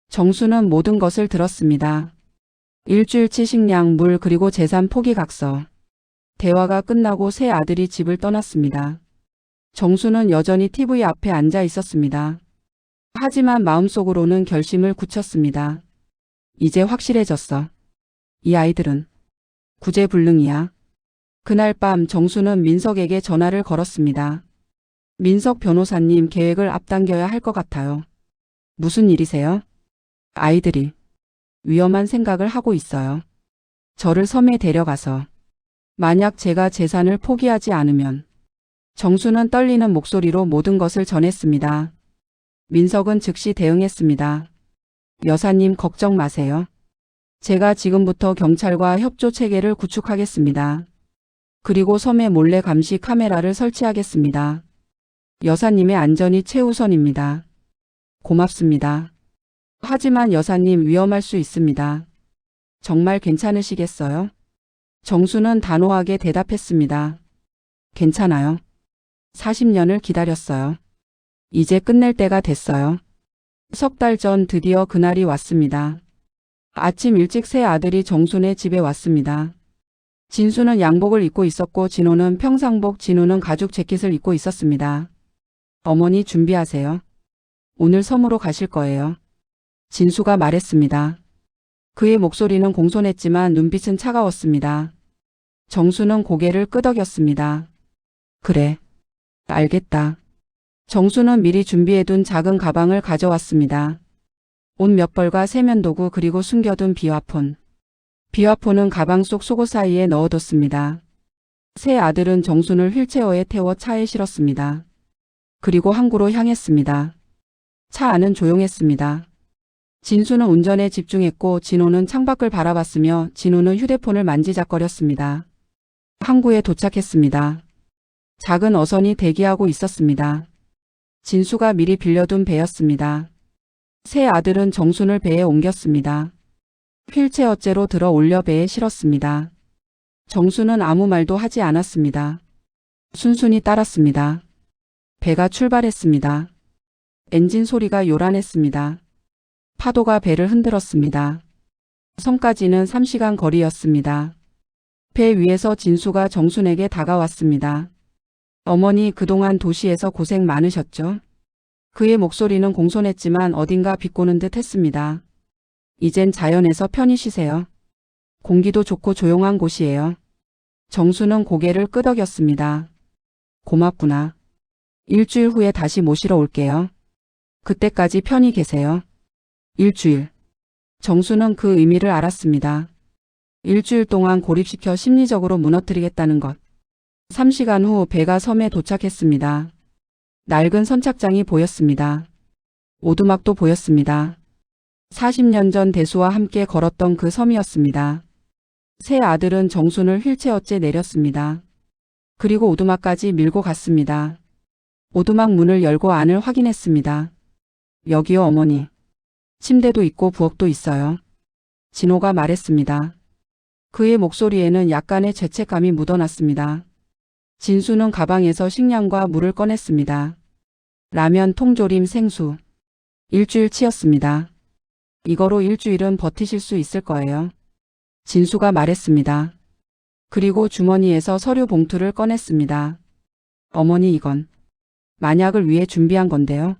정수는 모든 것을 들었습니다. 일주일치 식량, 물 그리고 재산 포기각서. 대화가 끝나고 세 아들이 집을 떠났습니다. 정수는 여전히 TV 앞에 앉아 있었습니다. 하지만 마음속으로는 결심을 굳혔습니다. 이제 확실해졌어. 이 아이들은 구제불능이야. 그날 밤 정수는 민석에게 전화를 걸었습니다. 민석 변호사님, 계획을 앞당겨야 할 것 같아요. 무슨 일이세요? 아이들이 위험한 생각을 하고 있어요. 저를 섬에 데려가서 만약 제가 재산을 포기하지 않으면. 정수는 떨리는 목소리로 모든 것을 전했습니다. 민석은 즉시 대응했습니다. 여사님, 걱정 마세요. 제가 지금부터 경찰과 협조 체계를 구축하겠습니다. 그리고 섬에 몰래 감시 카메라를 설치하겠습니다. 여사님의 안전이 최우선입니다. 고맙습니다. 하지만 여사님, 위험할 수 있습니다. 정말 괜찮으시겠어요? 정수는 단호하게 대답했습니다. 괜찮아요. 40년을 기다렸어요. 이제 끝낼 때가 됐어요. 석 달 전 드디어 그날이 왔습니다. 아침 일찍 세 아들이 정순의 집에 왔습니다. 진수는 양복을 입고 있었고 진호는 평상복, 진우는 가죽 재킷을 입고 있었습니다. 어머니, 준비하세요. 오늘 섬으로 가실 거예요. 진수가 말했습니다. 그의 목소리는 공손했지만 눈빛은 차가웠습니다. 정수는 고개를 끄덕였습니다. 그래. 알겠다. 정수는 미리 준비해둔 작은 가방을 가져왔습니다. 옷 몇 벌과 세면도구 그리고 숨겨둔 비화폰. 비화폰은 가방 속 속옷 사이에 넣어뒀습니다. 세 아들은 정순을 휠체어에 태워 차에 실었습니다. 그리고 항구로 향했습니다. 차 안은 조용했습니다. 진수는 운전에 집중했고 진호는 창밖을 바라봤으며 진우는 휴대폰을 만지작거렸습니다. 항구에 도착했습니다. 작은 어선이 대기하고 있었습니다. 진수가 미리 빌려둔 배였습니다. 세 아들은 정순을 배에 옮겼습니다. 휠체어째로 들어 올려 배에 실었습니다. 정수는 아무 말도 하지 않았습니다. 순순히 따랐습니다. 배가 출발했습니다. 엔진 소리가 요란했습니다. 파도가 배를 흔들었습니다. 섬까지는 3시간 거리였습니다. 배 위에서 진수가 정순에게 다가왔습니다. 어머니, 그동안 도시에서 고생 많으셨죠? 그의 목소리는 공손했지만 어딘가 비꼬는 듯 했습니다. 이젠 자연에서 편히 쉬세요. 공기도 좋고 조용한 곳이에요. 정수는 고개를 끄덕였습니다. 고맙구나. 일주일 후에 다시 모시러 올게요. 그때까지 편히 계세요. 일주일. 정수는 그 의미를 알았습니다. 일주일 동안 고립시켜 심리적으로 무너뜨리겠다는 것. 3시간 후 배가 섬에 도착했습니다. 낡은 선착장이 보였습니다. 오두막도 보였습니다. 40년 전 대수와 함께 걸었던 그 섬이었습니다. 새 아들은 정순을 휠체어째 내렸습니다. 그리고 오두막까지 밀고 갔습니다. 오두막 문을 열고 안을 확인했습니다. 여기요, 어머니. 침대도 있고 부엌도 있어요. 진호가 말했습니다. 그의 목소리에는 약간의 죄책감이 묻어났습니다. 진수는 가방에서 식량과 물을 꺼냈습니다. 라면, 통조림, 생수. 일주일치였습니다. 이거로 일주일은 버티실 수 있을 거예요. 진수가 말했습니다. 그리고 주머니에서 서류 봉투를 꺼냈습니다. 어머니, 이건 만약을 위해 준비한 건데요.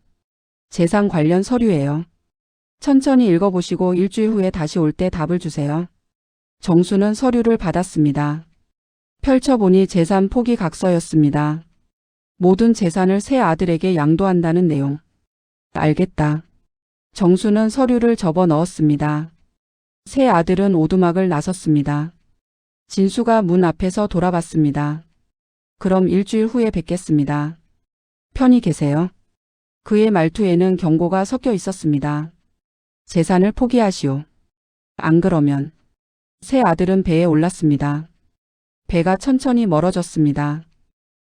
재산 관련 서류예요. 천천히 읽어보시고 일주일 후에 다시 올 때 답을 주세요. 정수는 서류를 받았습니다. 펼쳐보니 재산 포기 각서였습니다. 모든 재산을 새 아들에게 양도한다는 내용. 알겠다. 정수는 서류를 접어 넣었습니다. 새 아들은 오두막을 나섰습니다. 진수가 문 앞에서 돌아봤습니다. 그럼 일주일 후에 뵙겠습니다. 편히 계세요. 그의 말투에는 경고가 섞여 있었습니다. 재산을 포기하시오. 안 그러면. 새 아들은 배에 올랐습니다. 배가 천천히 멀어졌습니다.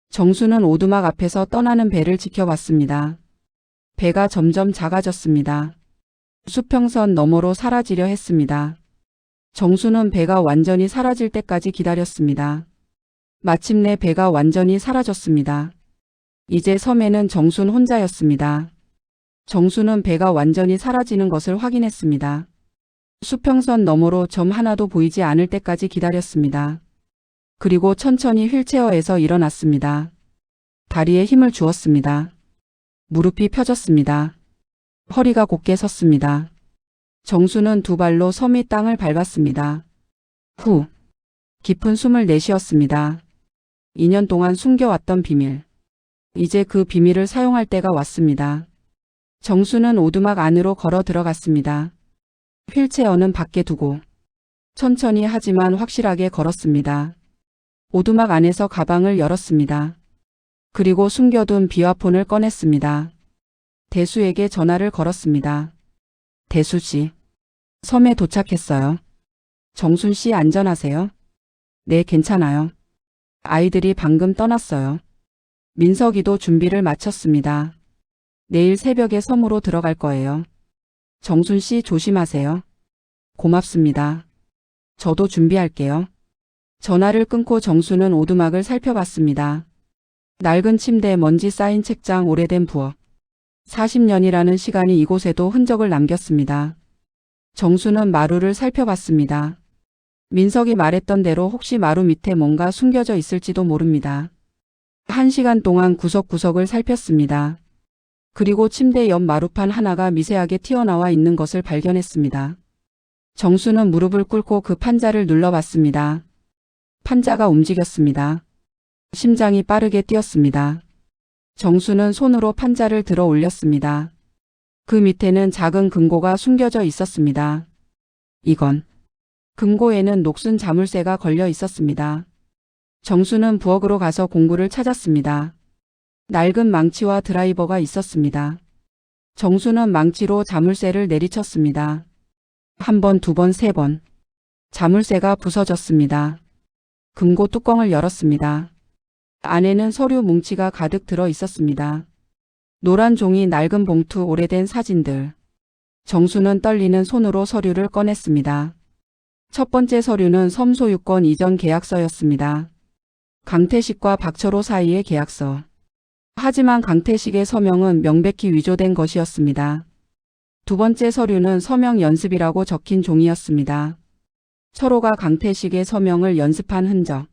정수는 오두막 앞에서 떠나는 배를 지켜봤습니다. 배가 점점 작아졌습니다. 수평선 너머로 사라지려 했습니다. 정수는 배가 완전히 사라질 때까지 기다렸습니다. 마침내 배가 완전히 사라졌습니다. 이제 섬에는 정순 혼자였습니다. 정수는 배가 완전히 사라지는 것을 확인했습니다. 수평선 너머로 점 하나도 보이지 않을 때까지 기다렸습니다. 그리고 천천히 휠체어에서 일어났습니다. 다리에 힘을 주었습니다. 무릎이 펴졌습니다. 허리가 곧게 섰습니다. 정수는 두 발로 섬 위 땅을 밟았습니다. 후, 깊은 숨을 내쉬었습니다. 2년 동안 숨겨왔던 비밀. 이제 그 비밀을 사용할 때가 왔습니다. 정수는 오두막 안으로 걸어 들어갔습니다. 휠체어는 밖에 두고 천천히 하지만 확실하게 걸었습니다. 오두막 안에서 가방을 열었습니다. 그리고 숨겨둔 비화폰을 꺼냈습니다. 대수에게 전화를 걸었습니다. 대수 씨, 섬에 도착했어요. 정순 씨 안전하세요? 네, 괜찮아요. 아이들이 방금 떠났어요. 민석이도 준비를 마쳤습니다. 내일 새벽에 섬으로 들어갈 거예요. 정순 씨 조심하세요. 고맙습니다. 저도 준비할게요. 전화를 끊고 정수는 오두막을 살펴봤습니다. 낡은 침대, 먼지 쌓인 책장, 오래된 부엌. 40년이라는 시간이 이곳에도 흔적을 남겼습니다. 정수는 마루를 살펴봤습니다. 민석이 말했던 대로 혹시 마루 밑에 뭔가 숨겨져 있을지도 모릅니다. 1시간 동안 구석구석을 살폈습니다. 그리고 침대 옆 마루판 하나가 미세하게 튀어나와 있는 것을 발견했습니다. 정수는 무릎을 꿇고 그 판자를 눌러봤습니다. 판자가 움직였습니다. 심장이 빠르게 뛰었습니다. 정수는 손으로 판자를 들어 올렸습니다. 그 밑에는 작은 금고가 숨겨져 있었습니다. 이건 금고에는 녹슨 자물쇠가 걸려 있었습니다. 정수는 부엌으로 가서 공구를 찾았습니다. 낡은 망치와 드라이버가 있었습니다. 정수는 망치로 자물쇠를 내리쳤습니다. 1번, 2번, 3번. 자물쇠가 부서졌습니다. 금고 뚜껑을 열었습니다. 안에는 서류 뭉치가 가득 들어 있었습니다. 노란 종이, 낡은 봉투, 오래된 사진들. 정수는 떨리는 손으로 서류를 꺼냈습니다. 첫 번째 서류는 섬 소유권 이전 계약서였습니다. 강태식과 박철호 사이의 계약서. 하지만 강태식의 서명은 명백히 위조된 것이었습니다. 두 번째 서류는 서명 연습이라고 적힌 종이였습니다. 철호가 강태식의 서명을 연습한 흔적.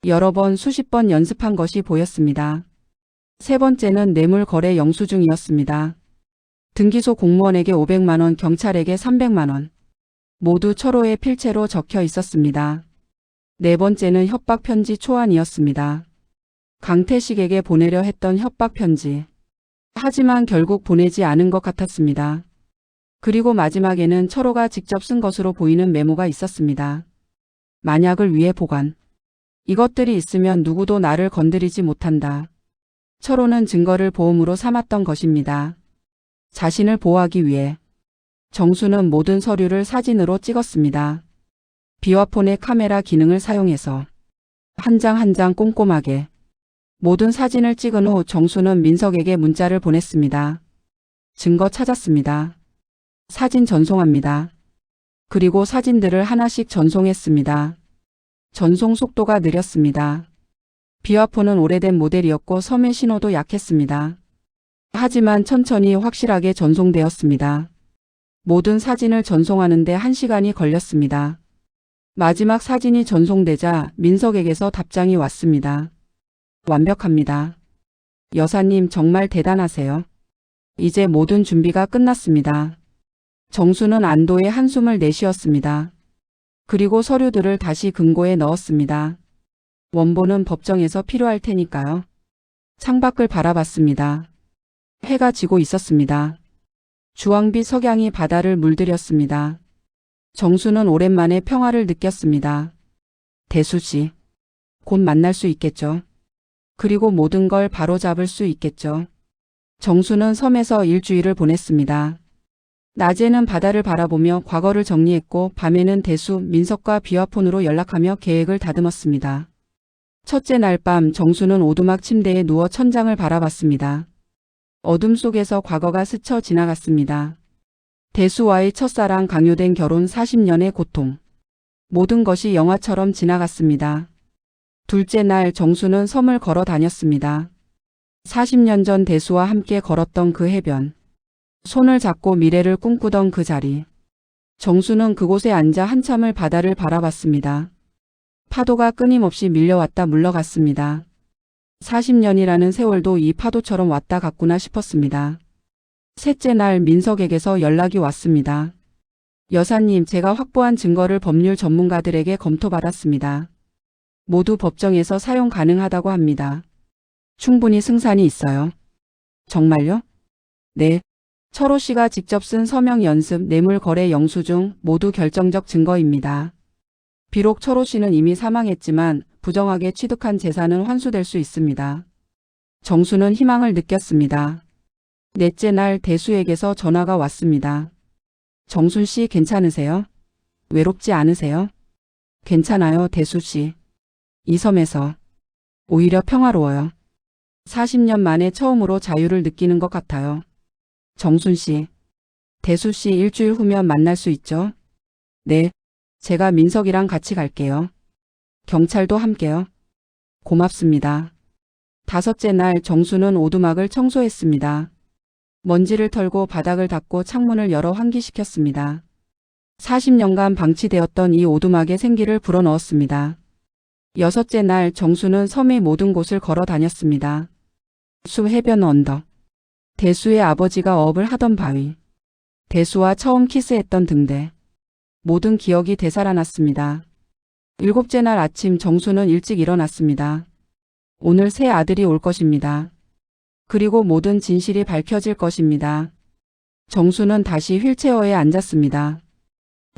여러 번, 수십 번 연습한 것이 보였습니다. 세 번째는 뇌물 거래 영수증이었습니다. 등기소 공무원에게 500만 원, 경찰에게 300만 원. 모두 철호의 필체로 적혀 있었습니다. 네 번째는 협박 편지 초안이었습니다. 강태식에게 보내려 했던 협박 편지. 하지만 결국 보내지 않은 것 같았습니다. 그리고 마지막에는 철호가 직접 쓴 것으로 보이는 메모가 있었습니다. 만약을 위해 보관. 이것들이 있으면 누구도 나를 건드리지 못한다. 철호는 증거를 보험으로 삼았던 것입니다. 자신을 보호하기 위해. 정수는 모든 서류를 사진으로 찍었습니다. 비와폰의 카메라 기능을 사용해서 한 장 한 장 꼼꼼하게 모든 사진을 찍은 후 정수는 민석에게 문자를 보냈습니다. 증거 찾았습니다. 사진 전송합니다. 그리고 사진들을 하나씩 전송했습니다. 전송 속도가 느렸습니다. 비와폰은 오래된 모델이었고 섬의 신호도 약했습니다. 하지만 천천히 확실하게 전송되었습니다. 모든 사진을 전송하는데 1시간이 걸렸습니다. 마지막 사진이 전송되자 민석에게서 답장이 왔습니다. 완벽합니다. 여사님 정말 대단하세요. 이제 모든 준비가 끝났습니다. 정수는 안도의 한숨을 내쉬었습니다. 그리고 서류들을 다시 금고에 넣었습니다. 원본은 법정에서 필요할 테니까요. 창밖을 바라봤습니다. 해가 지고 있었습니다. 주황빛 석양이 바다를 물들였습니다. 정수는 오랜만에 평화를 느꼈습니다. 대수씨, 곧 만날 수 있겠죠. 그리고 모든 걸 바로잡을 수 있겠죠. 정수는 섬에서 일주일을 보냈습니다. 낮에는 바다를 바라보며 과거를 정리했고 밤에는 대수, 민석과 비와폰으로 연락하며 계획을 다듬었습니다. 첫째 날 밤 정수는 오두막 침대에 누워 천장을 바라봤습니다. 어둠 속에서 과거가 스쳐 지나갔습니다. 대수와의 첫사랑, 강요된 결혼, 40년의 고통. 모든 것이 영화처럼 지나갔습니다. 둘째 날 정수는 섬을 걸어 다녔습니다. 40년 전 대수와 함께 걸었던 그 해변. 손을 잡고 미래를 꿈꾸던 그 자리. 정수는 그곳에 앉아 한참을 바다를 바라봤습니다. 파도가 끊임없이 밀려왔다 물러갔습니다. 40년이라는 세월도 이 파도처럼 왔다 갔구나 싶었습니다. 셋째 날 민석에게서 연락이 왔습니다. 여사님, 제가 확보한 증거를 법률 전문가들에게 검토받았습니다. 모두 법정에서 사용 가능하다고 합니다. 충분히 승산이 있어요. 정말요? 네. 철호 씨가 직접 쓴 서명 연습, 뇌물 거래 영수증 모두 결정적 증거입니다. 비록 철호 씨는 이미 사망했지만 부정하게 취득한 재산은 환수될 수 있습니다. 정수는 희망을 느꼈습니다. 넷째 날 대수에게서 전화가 왔습니다. 정순 씨 괜찮으세요? 외롭지 않으세요? 괜찮아요, 대수 씨. 이 섬에서 오히려 평화로워요. 40년 만에 처음으로 자유를 느끼는 것 같아요. 정순 씨, 대수 씨 일주일 후면 만날 수 있죠? 네, 제가 민석이랑 같이 갈게요. 경찰도 함께요. 고맙습니다. 다섯째 날 정수는 오두막을 청소했습니다. 먼지를 털고 바닥을 닦고 창문을 열어 환기시켰습니다. 40년간 방치되었던 이 오두막에 생기를 불어넣었습니다. 여섯째 날 정수는 섬의 모든 곳을 걸어 다녔습니다. 수 해변 언덕, 대수의 아버지가 어업을 하던 바위, 대수와 처음 키스했던 등대, 모든 기억이 되살아났습니다. 일곱째 날 아침 정수는 일찍 일어났습니다. 오늘 새 아들이 올 것입니다. 그리고 모든 진실이 밝혀질 것입니다. 정수는 다시 휠체어에 앉았습니다.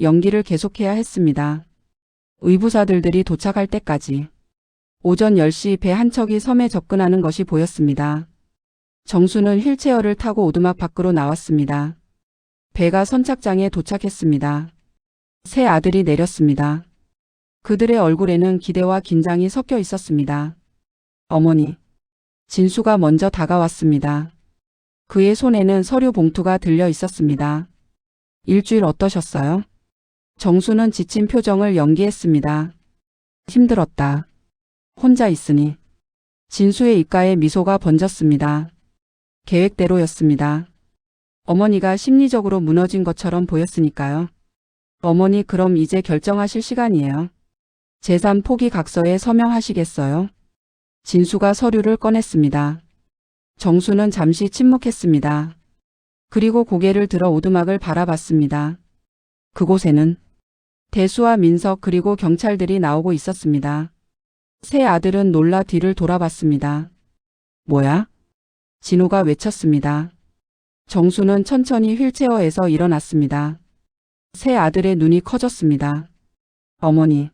연기를 계속해야 했습니다. 의부사들이 도착할 때까지. 오전 10시 배 한 척이 섬에 접근하는 것이 보였습니다. 정수는 휠체어를 타고 오두막 밖으로 나왔습니다. 배가 선착장에 도착했습니다. 새 아들이 내렸습니다. 그들의 얼굴에는 기대와 긴장이 섞여 있었습니다. 어머니. 진수가 먼저 다가왔습니다. 그의 손에는 서류 봉투가 들려 있었습니다. 일주일 어떠셨어요? 정수는 지친 표정을 연기했습니다. 힘들었다. 혼자 있으니. 진수의 입가에 미소가 번졌습니다. 계획대로였습니다. 어머니가 심리적으로 무너진 것처럼 보였으니까요. 어머니, 그럼 이제 결정하실 시간이에요. 재산 포기 각서에 서명하시겠어요? 진수가 서류를 꺼냈습니다. 정수는 잠시 침묵했습니다. 그리고 고개를 들어 오두막을 바라봤습니다. 그곳에는 대수와 민석 그리고 경찰들이 나오고 있었습니다. 새 아들은 놀라 뒤를 돌아봤습니다. 뭐야? 진우가 외쳤습니다. 정수는 천천히 휠체어에서 일어났습니다. 새 아들의 눈이 커졌습니다. 어머니,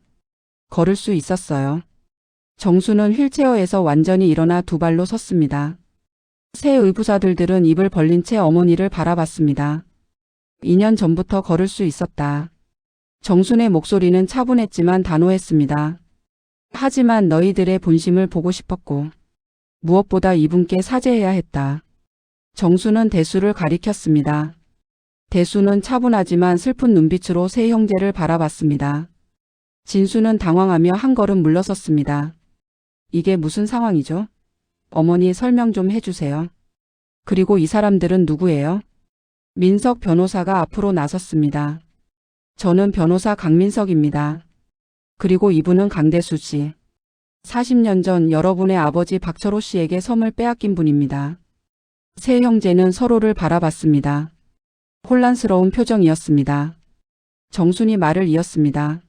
걸을 수 있었어요. 정수는 휠체어에서 완전히 일어나 두 발로 섰습니다. 새 의부사들들은 입을 벌린 채 어머니를 바라봤습니다. 2년 전부터 걸을 수 있었다. 정순의 목소리는 차분했지만 단호했습니다. 하지만 너희들의 본심을 보고 싶었고 무엇보다 이분께 사죄해야 했다. 정수는 대수를 가리켰습니다. 대수는 차분하지만 슬픈 눈빛으로 세 형제를 바라봤습니다. 진수는 당황하며 한 걸음 물러섰습니다. 이게 무슨 상황이죠? 어머니 설명 좀 해주세요. 그리고 이 사람들은 누구예요? 민석 변호사가 앞으로 나섰습니다. 저는 변호사 강민석입니다. 그리고 이분은 강대수 씨. 40년 전 여러분의 아버지 박철호 씨에게 섬을 빼앗긴 분입니다. 세 형제는 서로를 바라봤습니다. 혼란스러운 표정이었습니다. 정순이 말을 이었습니다.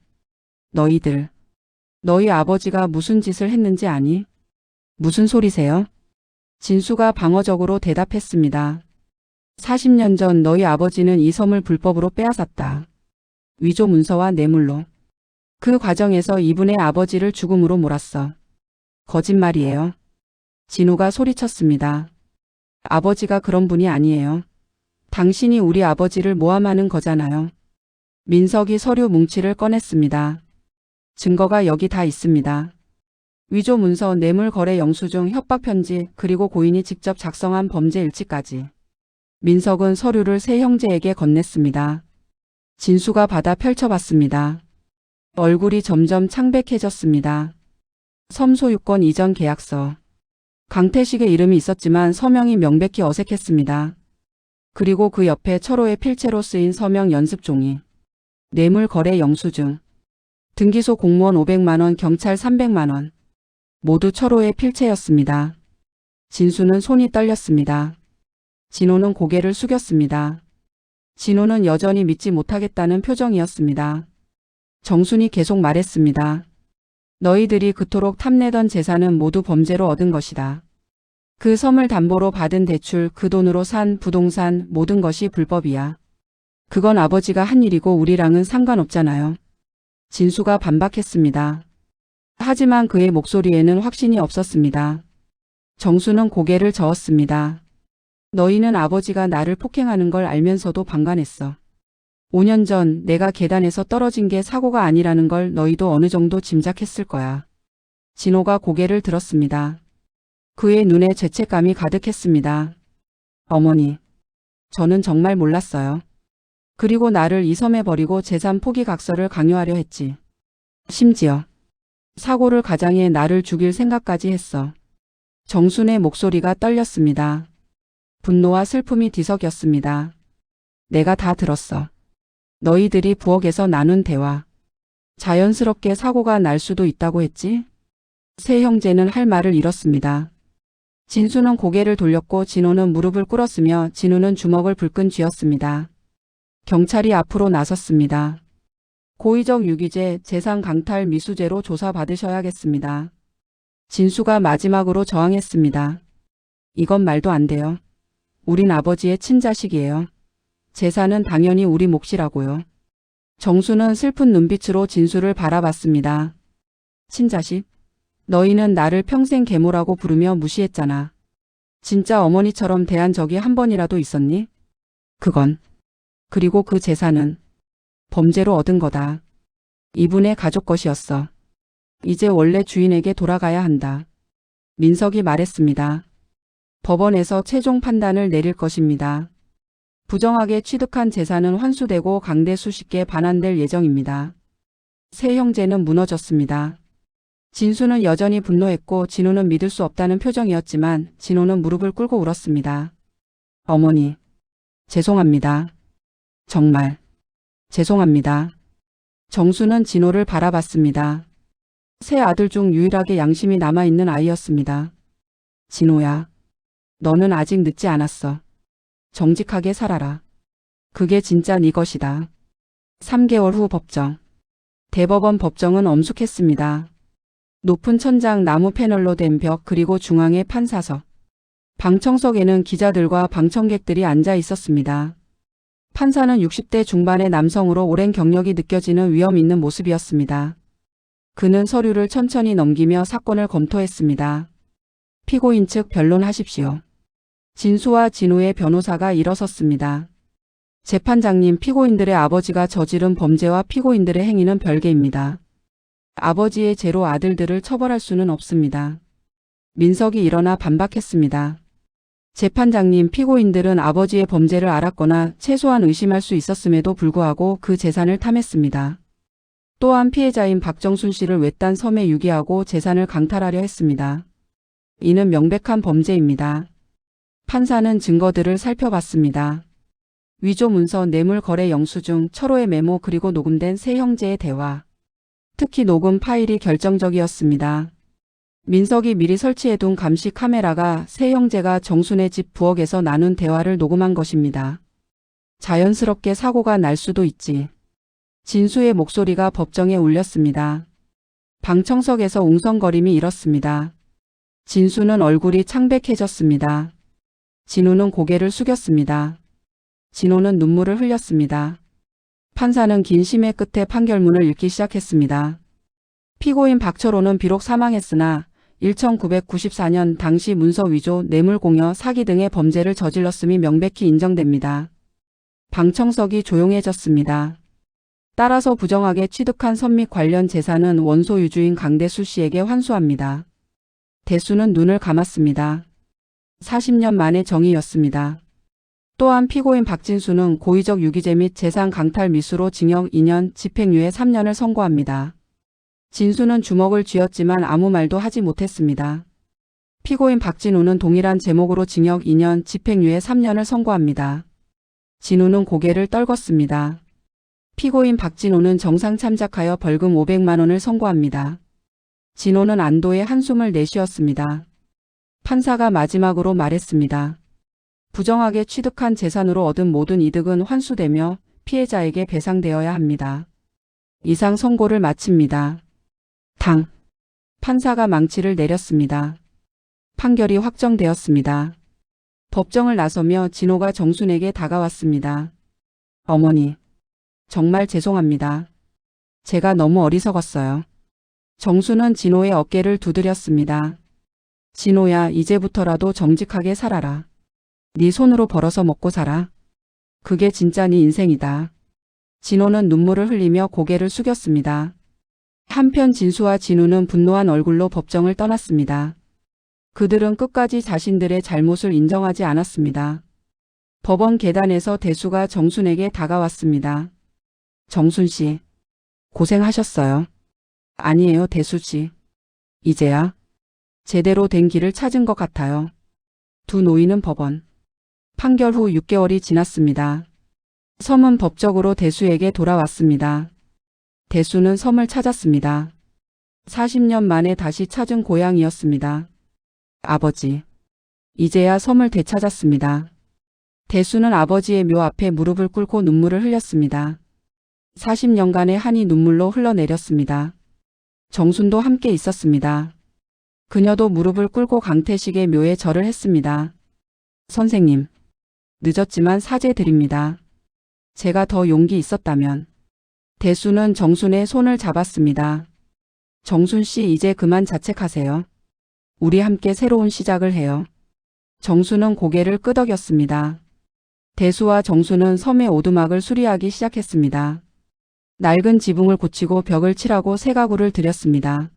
너희 아버지가 무슨 짓을 했는지 아니? 무슨 소리세요? 진수가 방어적으로 대답했습니다. 40년 전 너희 아버지는 이 섬을 불법으로 빼앗았다. 위조 문서와 뇌물로. 그 과정에서 이분의 아버지를 죽음으로 몰았어. 거짓말이에요. 진우가 소리쳤습니다. 아버지가 그런 분이 아니에요. 당신이 우리 아버지를 모함하는 거잖아요. 민석이 서류 뭉치를 꺼냈습니다. 증거가 여기 다 있습니다. 위조 문서, 뇌물 거래 영수증, 협박 편지, 그리고 고인이 직접 작성한 범죄 일지까지. 민석은 서류를 세 형제에게 건넸습니다. 진수가 받아 펼쳐봤습니다. 얼굴이 점점 창백해졌습니다. 섬 소유권 이전 계약서. 강태식의 이름이 있었지만 서명이 명백히 어색했습니다. 그리고 그 옆에 철호의 필체로 쓰인 서명 연습 종이. 뇌물 거래 영수증. 등기소 공무원 500만 원, 경찰 300만 원. 모두 철호의 필체였습니다. 진수는 손이 떨렸습니다. 진호는 고개를 숙였습니다. 진호는 여전히 믿지 못하겠다는 표정이었습니다. 정순이 계속 말했습니다. 너희들이 그토록 탐내던 재산은 모두 범죄로 얻은 것이다. 그 섬을 담보로 받은 대출, 그 돈으로 산 부동산, 모든 것이 불법이야. 그건 아버지가 한 일이고 우리랑은 상관없잖아요. 진수가 반박했습니다. 하지만 그의 목소리에는 확신이 없었습니다. 정수는 고개를 저었습니다. 너희는 아버지가 나를 폭행하는 걸 알면서도 방관했어. 5년 전 내가 계단에서 떨어진 게 사고가 아니라는 걸 너희도 어느 정도 짐작했을 거야. 진호가 고개를 들었습니다. 그의 눈에 죄책감이 가득했습니다. 어머니, 저는 정말 몰랐어요. 그리고 나를 이 섬에 버리고 재산 포기 각서를 강요하려 했지. 심지어 사고를 가장해 나를 죽일 생각까지 했어. 정순의 목소리가 떨렸습니다. 분노와 슬픔이 뒤섞였습니다. 내가 다 들었어. 너희들이 부엌에서 나눈 대화. 자연스럽게 사고가 날 수도 있다고 했지? 세 형제는 할 말을 잃었습니다. 진수는 고개를 돌렸고 진호는 무릎을 꿇었으며 진우는 주먹을 불끈 쥐었습니다. 경찰이 앞으로 나섰습니다. 고의적 유기죄, 재산 강탈 미수죄로 조사받으셔야겠습니다. 진수가 마지막으로 저항했습니다. 이건 말도 안 돼요. 우린 아버지의 친자식이에요. 재산은 당연히 우리 몫이라고요. 정수는 슬픈 눈빛으로 진수를 바라봤습니다. 친자식? 너희는 나를 평생 계모라고 부르며 무시했잖아. 진짜 어머니처럼 대한 적이 한 번이라도 있었니? 그건. 그리고 그 재산은 범죄로 얻은 거다. 이분의 가족 것이었어. 이제 원래 주인에게 돌아가야 한다. 민석이 말했습니다. 법원에서 최종 판단을 내릴 것입니다. 부정하게 취득한 재산은 환수되고 강대수 씨께 반환될 예정입니다. 세 형제는 무너졌습니다. 진수는 여전히 분노했고 진호는 믿을 수 없다는 표정이었지만 진호는 무릎을 꿇고 울었습니다. 어머니, 죄송합니다. 정말 죄송합니다. 정수는 진호를 바라봤습니다. 세 아들 중 유일하게 양심이 남아있는 아이였습니다. 진호야, 너는 아직 늦지 않았어. 정직하게 살아라. 그게 진짜 네 것이다. 3개월 후 법정. 대법원 법정은 엄숙했습니다. 높은 천장 나무 패널로 된 벽 그리고 중앙에 판사석. 방청석에는 기자들과 방청객들이 앉아 있었습니다. 판사는 60대 중반의 남성으로 오랜 경력이 느껴지는 위험 있는 모습이었습니다. 그는 서류를 천천히 넘기며 사건을 검토했습니다. 피고인 측 변론하십시오. 진수와 진우의 변호사가 일어섰습니다. 재판장님, 피고인들의 아버지가 저지른 범죄와 피고인들의 행위는 별개입니다. 아버지의 죄로 아들들을 처벌할 수는 없습니다. 민석이 일어나 반박했습니다. 재판장님, 피고인들은 아버지의 범죄를 알았거나 최소한 의심할 수 있었음에도 불구하고 그 재산을 탐했습니다. 또한 피해자인 박정순 씨를 외딴 섬에 유기하고 재산을 강탈하려 했습니다. 이는 명백한 범죄입니다. 판사는 증거들을 살펴봤습니다. 위조 문서, 뇌물 거래 영수증, 철호의 메모, 그리고 녹음된 세 형제의 대화. 특히 녹음 파일이 결정적이었습니다. 민석이 미리 설치해둔 감시 카메라가 세 형제가 정순의 집 부엌에서 나눈 대화를 녹음한 것입니다. 자연스럽게 사고가 날 수도 있지. 진수의 목소리가 법정에 울렸습니다. 방청석에서 웅성거림이 일었습니다. 진수는 얼굴이 창백해졌습니다. 진우는 고개를 숙였습니다. 진호는 눈물을 흘렸습니다. 판사는 긴 심의 끝에 판결문을 읽기 시작했습니다. 피고인 박철호는 비록 사망했으나 1994년 당시 문서 위조, 뇌물 공여, 사기 등의 범죄를 저질렀음이 명백히 인정됩니다. 방청석이 조용해졌습니다. 따라서 부정하게 취득한 선 및 관련 재산은 원소 유주인 강대수 씨에게 환수합니다. 대수는 눈을 감았습니다. 40년 만의 정의였습니다. 또한 피고인 박진수는 고의적 유기죄 및 재산 강탈 미수로 징역 2년, 집행유예 3년을 선고합니다. 진수는 주먹을 쥐었지만 아무 말도 하지 못했습니다. 피고인 박진우는 동일한 제목으로 징역 2년, 집행유예 3년을 선고합니다. 진우는 고개를 떨궜습니다. 피고인 박진우는 정상 참작하여 벌금 500만 원을 선고합니다. 진우는 안도의 한숨을 내쉬었습니다. 판사가 마지막으로 말했습니다. 부정하게 취득한 재산으로 얻은 모든 이득은 환수되며 피해자에게 배상되어야 합니다. 이상 선고를 마칩니다. 당. 판사가 망치를 내렸습니다. 판결이 확정되었습니다. 법정을 나서며 진호가 정순에게 다가왔습니다. 어머니, 정말 죄송합니다. 제가 너무 어리석었어요. 정순은 진호의 어깨를 두드렸습니다. 진호야, 이제부터라도 정직하게 살아라. 네 손으로 벌어서 먹고 살아. 그게 진짜 네 인생이다. 진호는 눈물을 흘리며 고개를 숙였습니다. 한편 진수와 진우는 분노한 얼굴로 법정을 떠났습니다. 그들은 끝까지 자신들의 잘못을 인정하지 않았습니다. 법원 계단에서 대수가 정순에게 다가왔습니다. 정순 씨, 고생하셨어요. 아니에요, 대수 씨. 이제야 제대로 된 길을 찾은 것 같아요. 두 노인은 법원. 판결 후 6개월이 지났습니다. 섬은 법적으로 대수에게 돌아왔습니다. 대수는 섬을 찾았습니다. 40년 만에 다시 찾은 고향이었습니다. 아버지, 이제야 섬을 되찾았습니다. 대수는 아버지의 묘 앞에 무릎을 꿇고 눈물을 흘렸습니다. 40년간의 한이 눈물로 흘러내렸습니다. 정순도 함께 있었습니다. 그녀도 무릎을 꿇고 강태식의 묘에 절을 했습니다. 선생님, 늦었지만 사죄드립니다. 제가 더 용기 있었다면. 대수는 정순의 손을 잡았습니다. 정순 씨, 이제 그만 자책하세요. 우리 함께 새로운 시작을 해요. 정순은 고개를 끄덕였습니다. 대수와 정순은 섬의 오두막을 수리하기 시작했습니다. 낡은 지붕을 고치고 벽을 칠하고 새 가구를 들였습니다.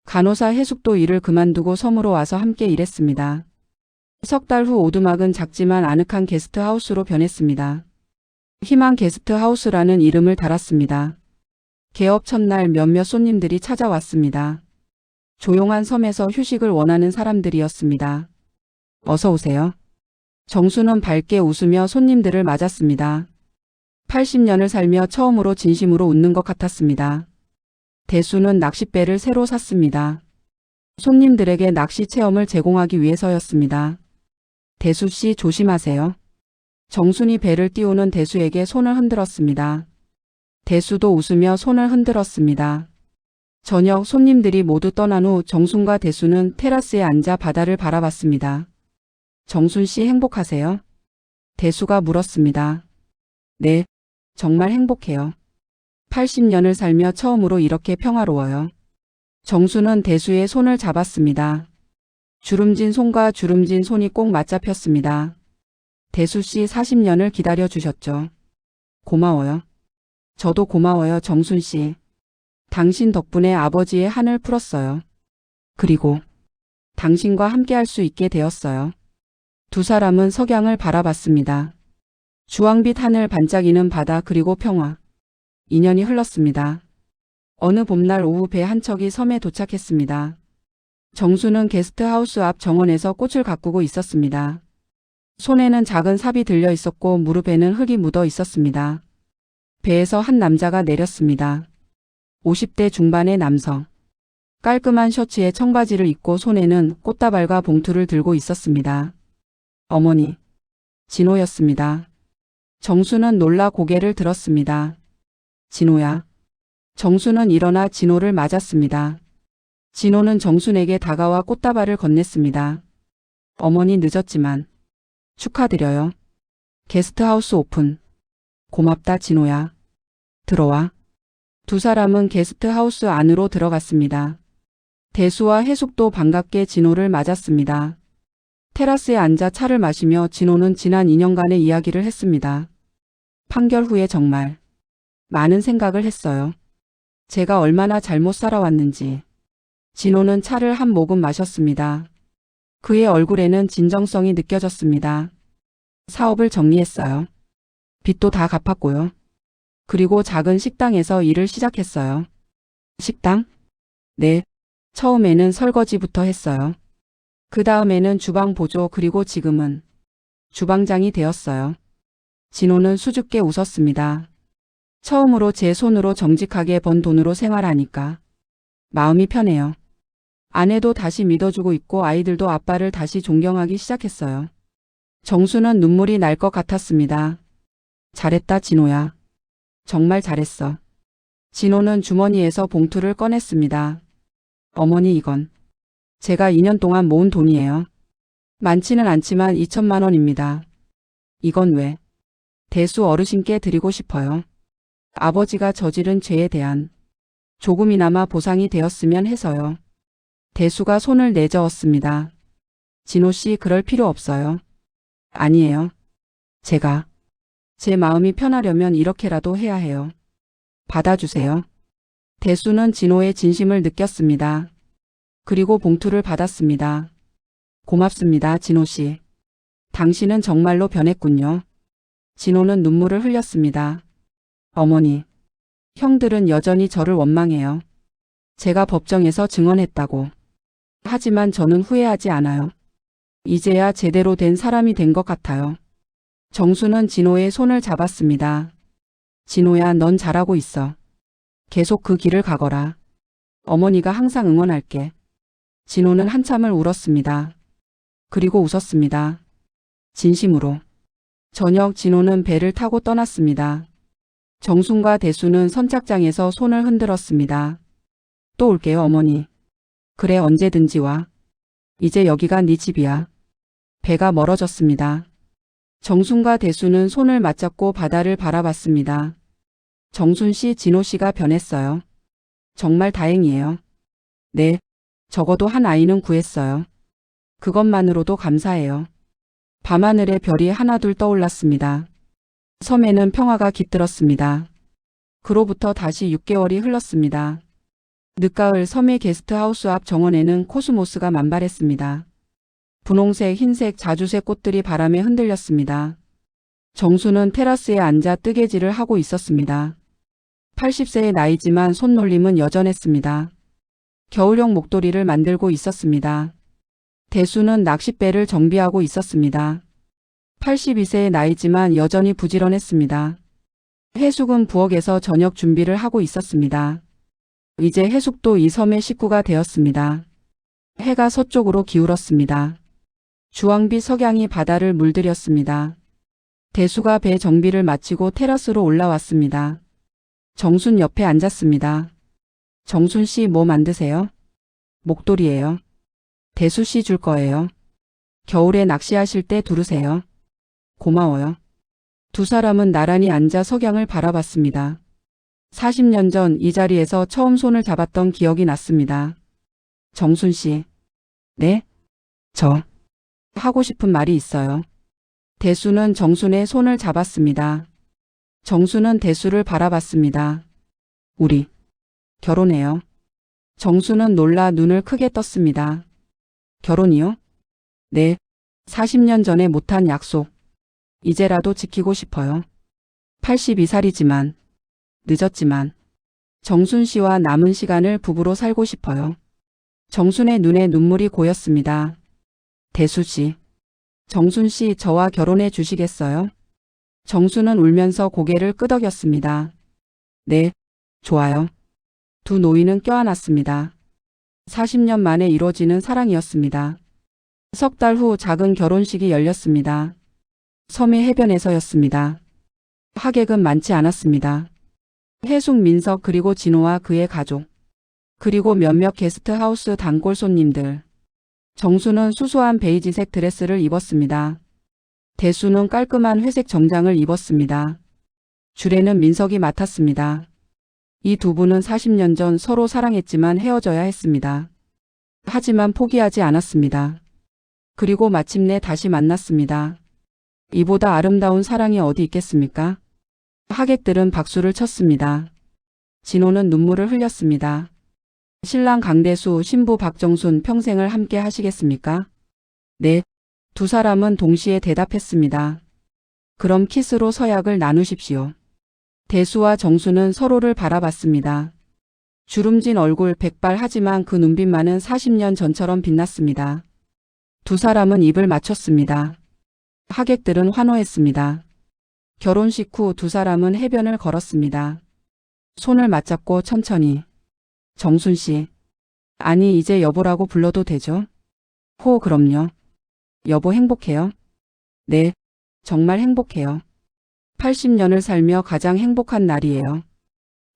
간호사 해숙도 일을 그만두고 섬으로 와서 함께 일했습니다. 석 달 후 오두막은 작지만 아늑한 게스트하우스로 변했습니다. 희망 게스트하우스라는 이름을 달았습니다. 개업 첫날 몇몇 손님들이 찾아왔습니다. 조용한 섬에서 휴식을 원하는 사람들이었습니다. 어서 오세요. 정수는 밝게 웃으며 손님들을 맞았습니다. 80년을 살며 처음으로 진심으로 웃는 것 같았습니다. 대수는 낚싯배를 새로 샀습니다. 손님들에게 낚시 체험을 제공하기 위해서였습니다. 대수 씨, 조심하세요. 정순이 배를 띄우는 대수에게 손을 흔들었습니다. 대수도 웃으며 손을 흔들었습니다. 저녁 손님들이 모두 떠난 후 정순과 대수는 테라스에 앉아 바다를 바라봤습니다. 정순 씨, 행복하세요? 대수가 물었습니다. 네, 정말 행복해요. 80년을 살며 처음으로 이렇게 평화로워요. 정수는 대수의 손을 잡았습니다. 주름진 손과 주름진 손이 꼭 맞잡혔습니다. 대수 씨 40년을 기다려 주셨죠. 고마워요. 저도 고마워요, 정순 씨. 당신 덕분에 아버지의 한을 풀었어요. 그리고 당신과 함께 할 수 있게 되었어요. 두 사람은 석양을 바라봤습니다. 주황빛 하늘 반짝이는 바다 그리고 평화. 2년이 흘렀습니다. 어느 봄날 오후 배 한 척이 섬에 도착했습니다. 정수는 게스트하우스 앞 정원에서 꽃을 가꾸고 있었습니다. 손에는 작은 삽이 들려 있었고 무릎에는 흙이 묻어 있었습니다. 배에서 한 남자가 내렸습니다. 50대 중반의 남성. 깔끔한 셔츠에 청바지를 입고 손에는 꽃다발과 봉투를 들고 있었습니다. 어머니. 진호였습니다. 정수는 놀라 고개를 들었습니다. 진호야. 정수는 일어나 진호를 맞았습니다. 진호는 정순에게 다가와 꽃다발을 건넸습니다. 어머니 늦었지만 축하드려요. 게스트하우스 오픈. 고맙다 진호야. 들어와. 두 사람은 게스트하우스 안으로 들어갔습니다. 대수와 해숙도 반갑게 진호를 맞았습니다. 테라스에 앉아 차를 마시며 진호는 지난 2년간의 이야기를 했습니다. 판결 후에 정말 많은 생각을 했어요. 제가 얼마나 잘못 살아왔는지. 진호는 차를 한 모금 마셨습니다. 그의 얼굴에는 진정성이 느껴졌습니다. 사업을 정리했어요. 빚도 다 갚았고요. 그리고 작은 식당에서 일을 시작했어요. 식당? 네. 처음에는 설거지부터 했어요. 그 다음에는 주방 보조 그리고 지금은 주방장이 되었어요. 진호는 수줍게 웃었습니다. 처음으로 제 손으로 정직하게 번 돈으로 생활하니까 마음이 편해요. 아내도 다시 믿어주고 있고 아이들도 아빠를 다시 존경하기 시작했어요. 정수는 눈물이 날 것 같았습니다. 잘했다 진호야. 정말 잘했어. 진호는 주머니에서 봉투를 꺼냈습니다. 어머니 이건 제가 2년 동안 모은 돈이에요. 많지는 않지만 2천만 원입니다. 이건 왜? 대수 어르신께 드리고 싶어요. 아버지가 저지른 죄에 대한 조금이나마 보상이 되었으면 해서요. 대수가 손을 내저었습니다. 진호 씨 그럴 필요 없어요. 아니에요. 제가 제 마음이 편하려면 이렇게라도 해야 해요. 받아주세요. 대수는 진호의 진심을 느꼈습니다. 그리고 봉투를 받았습니다. 고맙습니다, 진호 씨. 당신은 정말로 변했군요. 진호는 눈물을 흘렸습니다. 어머니, 형들은 여전히 저를 원망해요. 제가 법정에서 증언했다고. 하지만 저는 후회하지 않아요. 이제야 제대로 된 사람이 된 것 같아요. 정수는 진호의 손을 잡았습니다. 진호야, 넌 잘하고 있어. 계속 그 길을 가거라. 어머니가 항상 응원할게. 진호는 한참을 울었습니다. 그리고 웃었습니다. 진심으로. 저녁 진호는 배를 타고 떠났습니다. 정순과 대수는 선착장에서 손을 흔들었습니다. 또 올게요, 어머니. 그래, 언제든지 와. 이제 여기가 네 집이야. 배가 멀어졌습니다. 정순과 대수는 손을 맞잡고 바다를 바라봤습니다. 정순 씨, 진호 씨가 변했어요. 정말 다행이에요. 네, 적어도 한 아이는 구했어요. 그것만으로도 감사해요. 밤하늘에 별이 하나둘 떠올랐습니다. 섬에는 평화가 깃들었습니다. 그로부터 다시 6개월이 흘렀습니다. 늦가을 섬의 게스트하우스 앞 정원에는 코스모스가 만발했습니다. 분홍색, 흰색, 자주색 꽃들이 바람에 흔들렸습니다. 정수는 테라스에 앉아 뜨개질을 하고 있었습니다. 80세의 나이지만 손놀림은 여전했습니다. 겨울용 목도리를 만들고 있었습니다. 대수는 낚싯배를 정비하고 있었습니다. 82세의 나이지만 여전히 부지런했습니다. 해숙은 부엌에서 저녁 준비를 하고 있었습니다. 이제 해숙도 이 섬의 식구가 되었습니다. 해가 서쪽으로 기울었습니다. 주황빛 석양이 바다를 물들였습니다. 대수가 배 정비를 마치고 테라스로 올라왔습니다. 정순 옆에 앉았습니다. 정순 씨 뭐 만드세요? 목도리예요. 대수 씨 줄 거예요. 겨울에 낚시하실 때 두르세요. 고마워요. 두 사람은 나란히 앉아 석양을 바라봤습니다. 40년 전 이 자리에서 처음 손을 잡았던 기억이 났습니다. 정순 씨. 네? 저. 하고 싶은 말이 있어요. 대수는 정순의 손을 잡았습니다. 정순은 대수를 바라봤습니다. 우리 결혼해요. 정순은 놀라 눈을 크게 떴습니다. 결혼이요? 네. 40년 전에 못한 약속. 이제라도 지키고 싶어요. 82살이지만, 늦었지만, 정순 씨와 남은 시간을 부부로 살고 싶어요. 정순의 눈에 눈물이 고였습니다. 대수 씨. 정순 씨 저와 결혼해 주시겠어요? 정순은 울면서 고개를 끄덕였습니다. 네, 좋아요. 두 노인은 껴안았습니다. 40년 만에 이루어지는 사랑이었습니다. 석 달 후 작은 결혼식이 열렸습니다. 섬의 해변에서였습니다. 하객은 많지 않았습니다. 해숙, 민석 그리고 진호와 그의 가족, 그리고 몇몇 게스트하우스 단골 손님들. 정수는 수수한 베이지색 드레스를 입었습니다. 대수는 깔끔한 회색 정장을 입었습니다. 주례는 민석이 맡았습니다. 이 두 분은 40년 전 서로 사랑했지만 헤어져야 했습니다. 하지만 포기하지 않았습니다. 그리고 마침내 다시 만났습니다. 이보다 아름다운 사랑이 어디 있겠습니까? 하객들은 박수를 쳤습니다. 진호는 눈물을 흘렸습니다. 신랑 강대수, 신부 박정순 평생을 함께 하시겠습니까? 네. 두 사람은 동시에 대답했습니다. 그럼 키스로 서약을 나누십시오. 대수와 정수는 서로를 바라봤습니다. 주름진 얼굴, 백발하지만 그 눈빛만은 40년 전처럼 빛났습니다. 두 사람은 입을 맞췄습니다. 하객들은 환호했습니다. 결혼식 후 두 사람은 해변을 걸었습니다. 손을 맞잡고 천천히. 정순 씨. 아니, 이제 여보라고 불러도 되죠? 그럼요. 여보 행복해요? 네, 정말 행복해요. 80년을 살며 가장 행복한 날이에요.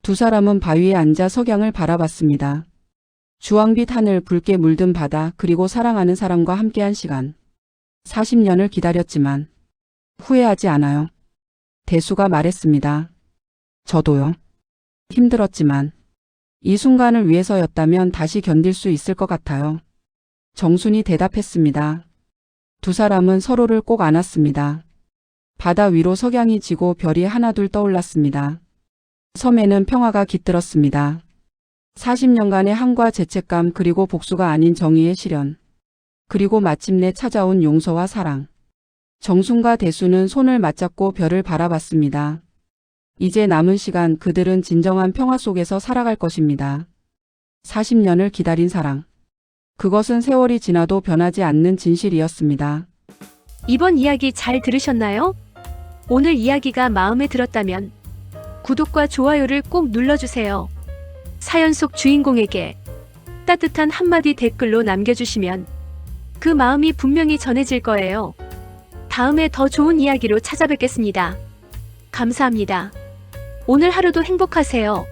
두 사람은 바위에 앉아 석양을 바라봤습니다. 주황빛 하늘, 붉게 물든 바다, 그리고 사랑하는 사람과 함께한 시간. 40년을 기다렸지만 후회하지 않아요. 대수가 말했습니다. 저도요. 힘들었지만 이 순간을 위해서였다면 다시 견딜 수 있을 것 같아요. 정순이 대답했습니다. 두 사람은 서로를 꼭 안았습니다. 바다 위로 석양이 지고 별이 하나둘 떠올랐습니다. 섬에는 평화가 깃들었습니다. 40년간의 한과 죄책감, 그리고 복수가 아닌 정의의 실현. 그리고 마침내 찾아온 용서와 사랑. 정순과 대수는 손을 맞잡고 별을 바라봤습니다. 이제 남은 시간 그들은 진정한 평화 속에서 살아갈 것입니다. 40년을 기다린 사랑. 그것은 세월이 지나도 변하지 않는 진실이었습니다. 이번 이야기 잘 들으셨나요? 오늘 이야기가 마음에 들었다면 구독과 좋아요를 꼭 눌러주세요. 사연 속 주인공에게 따뜻한 한마디 댓글로 남겨주시면 그 마음이 분명히 전해질 거예요. 다음에 더 좋은 이야기로 찾아뵙겠습니다. 감사합니다. 오늘 하루도 행복하세요.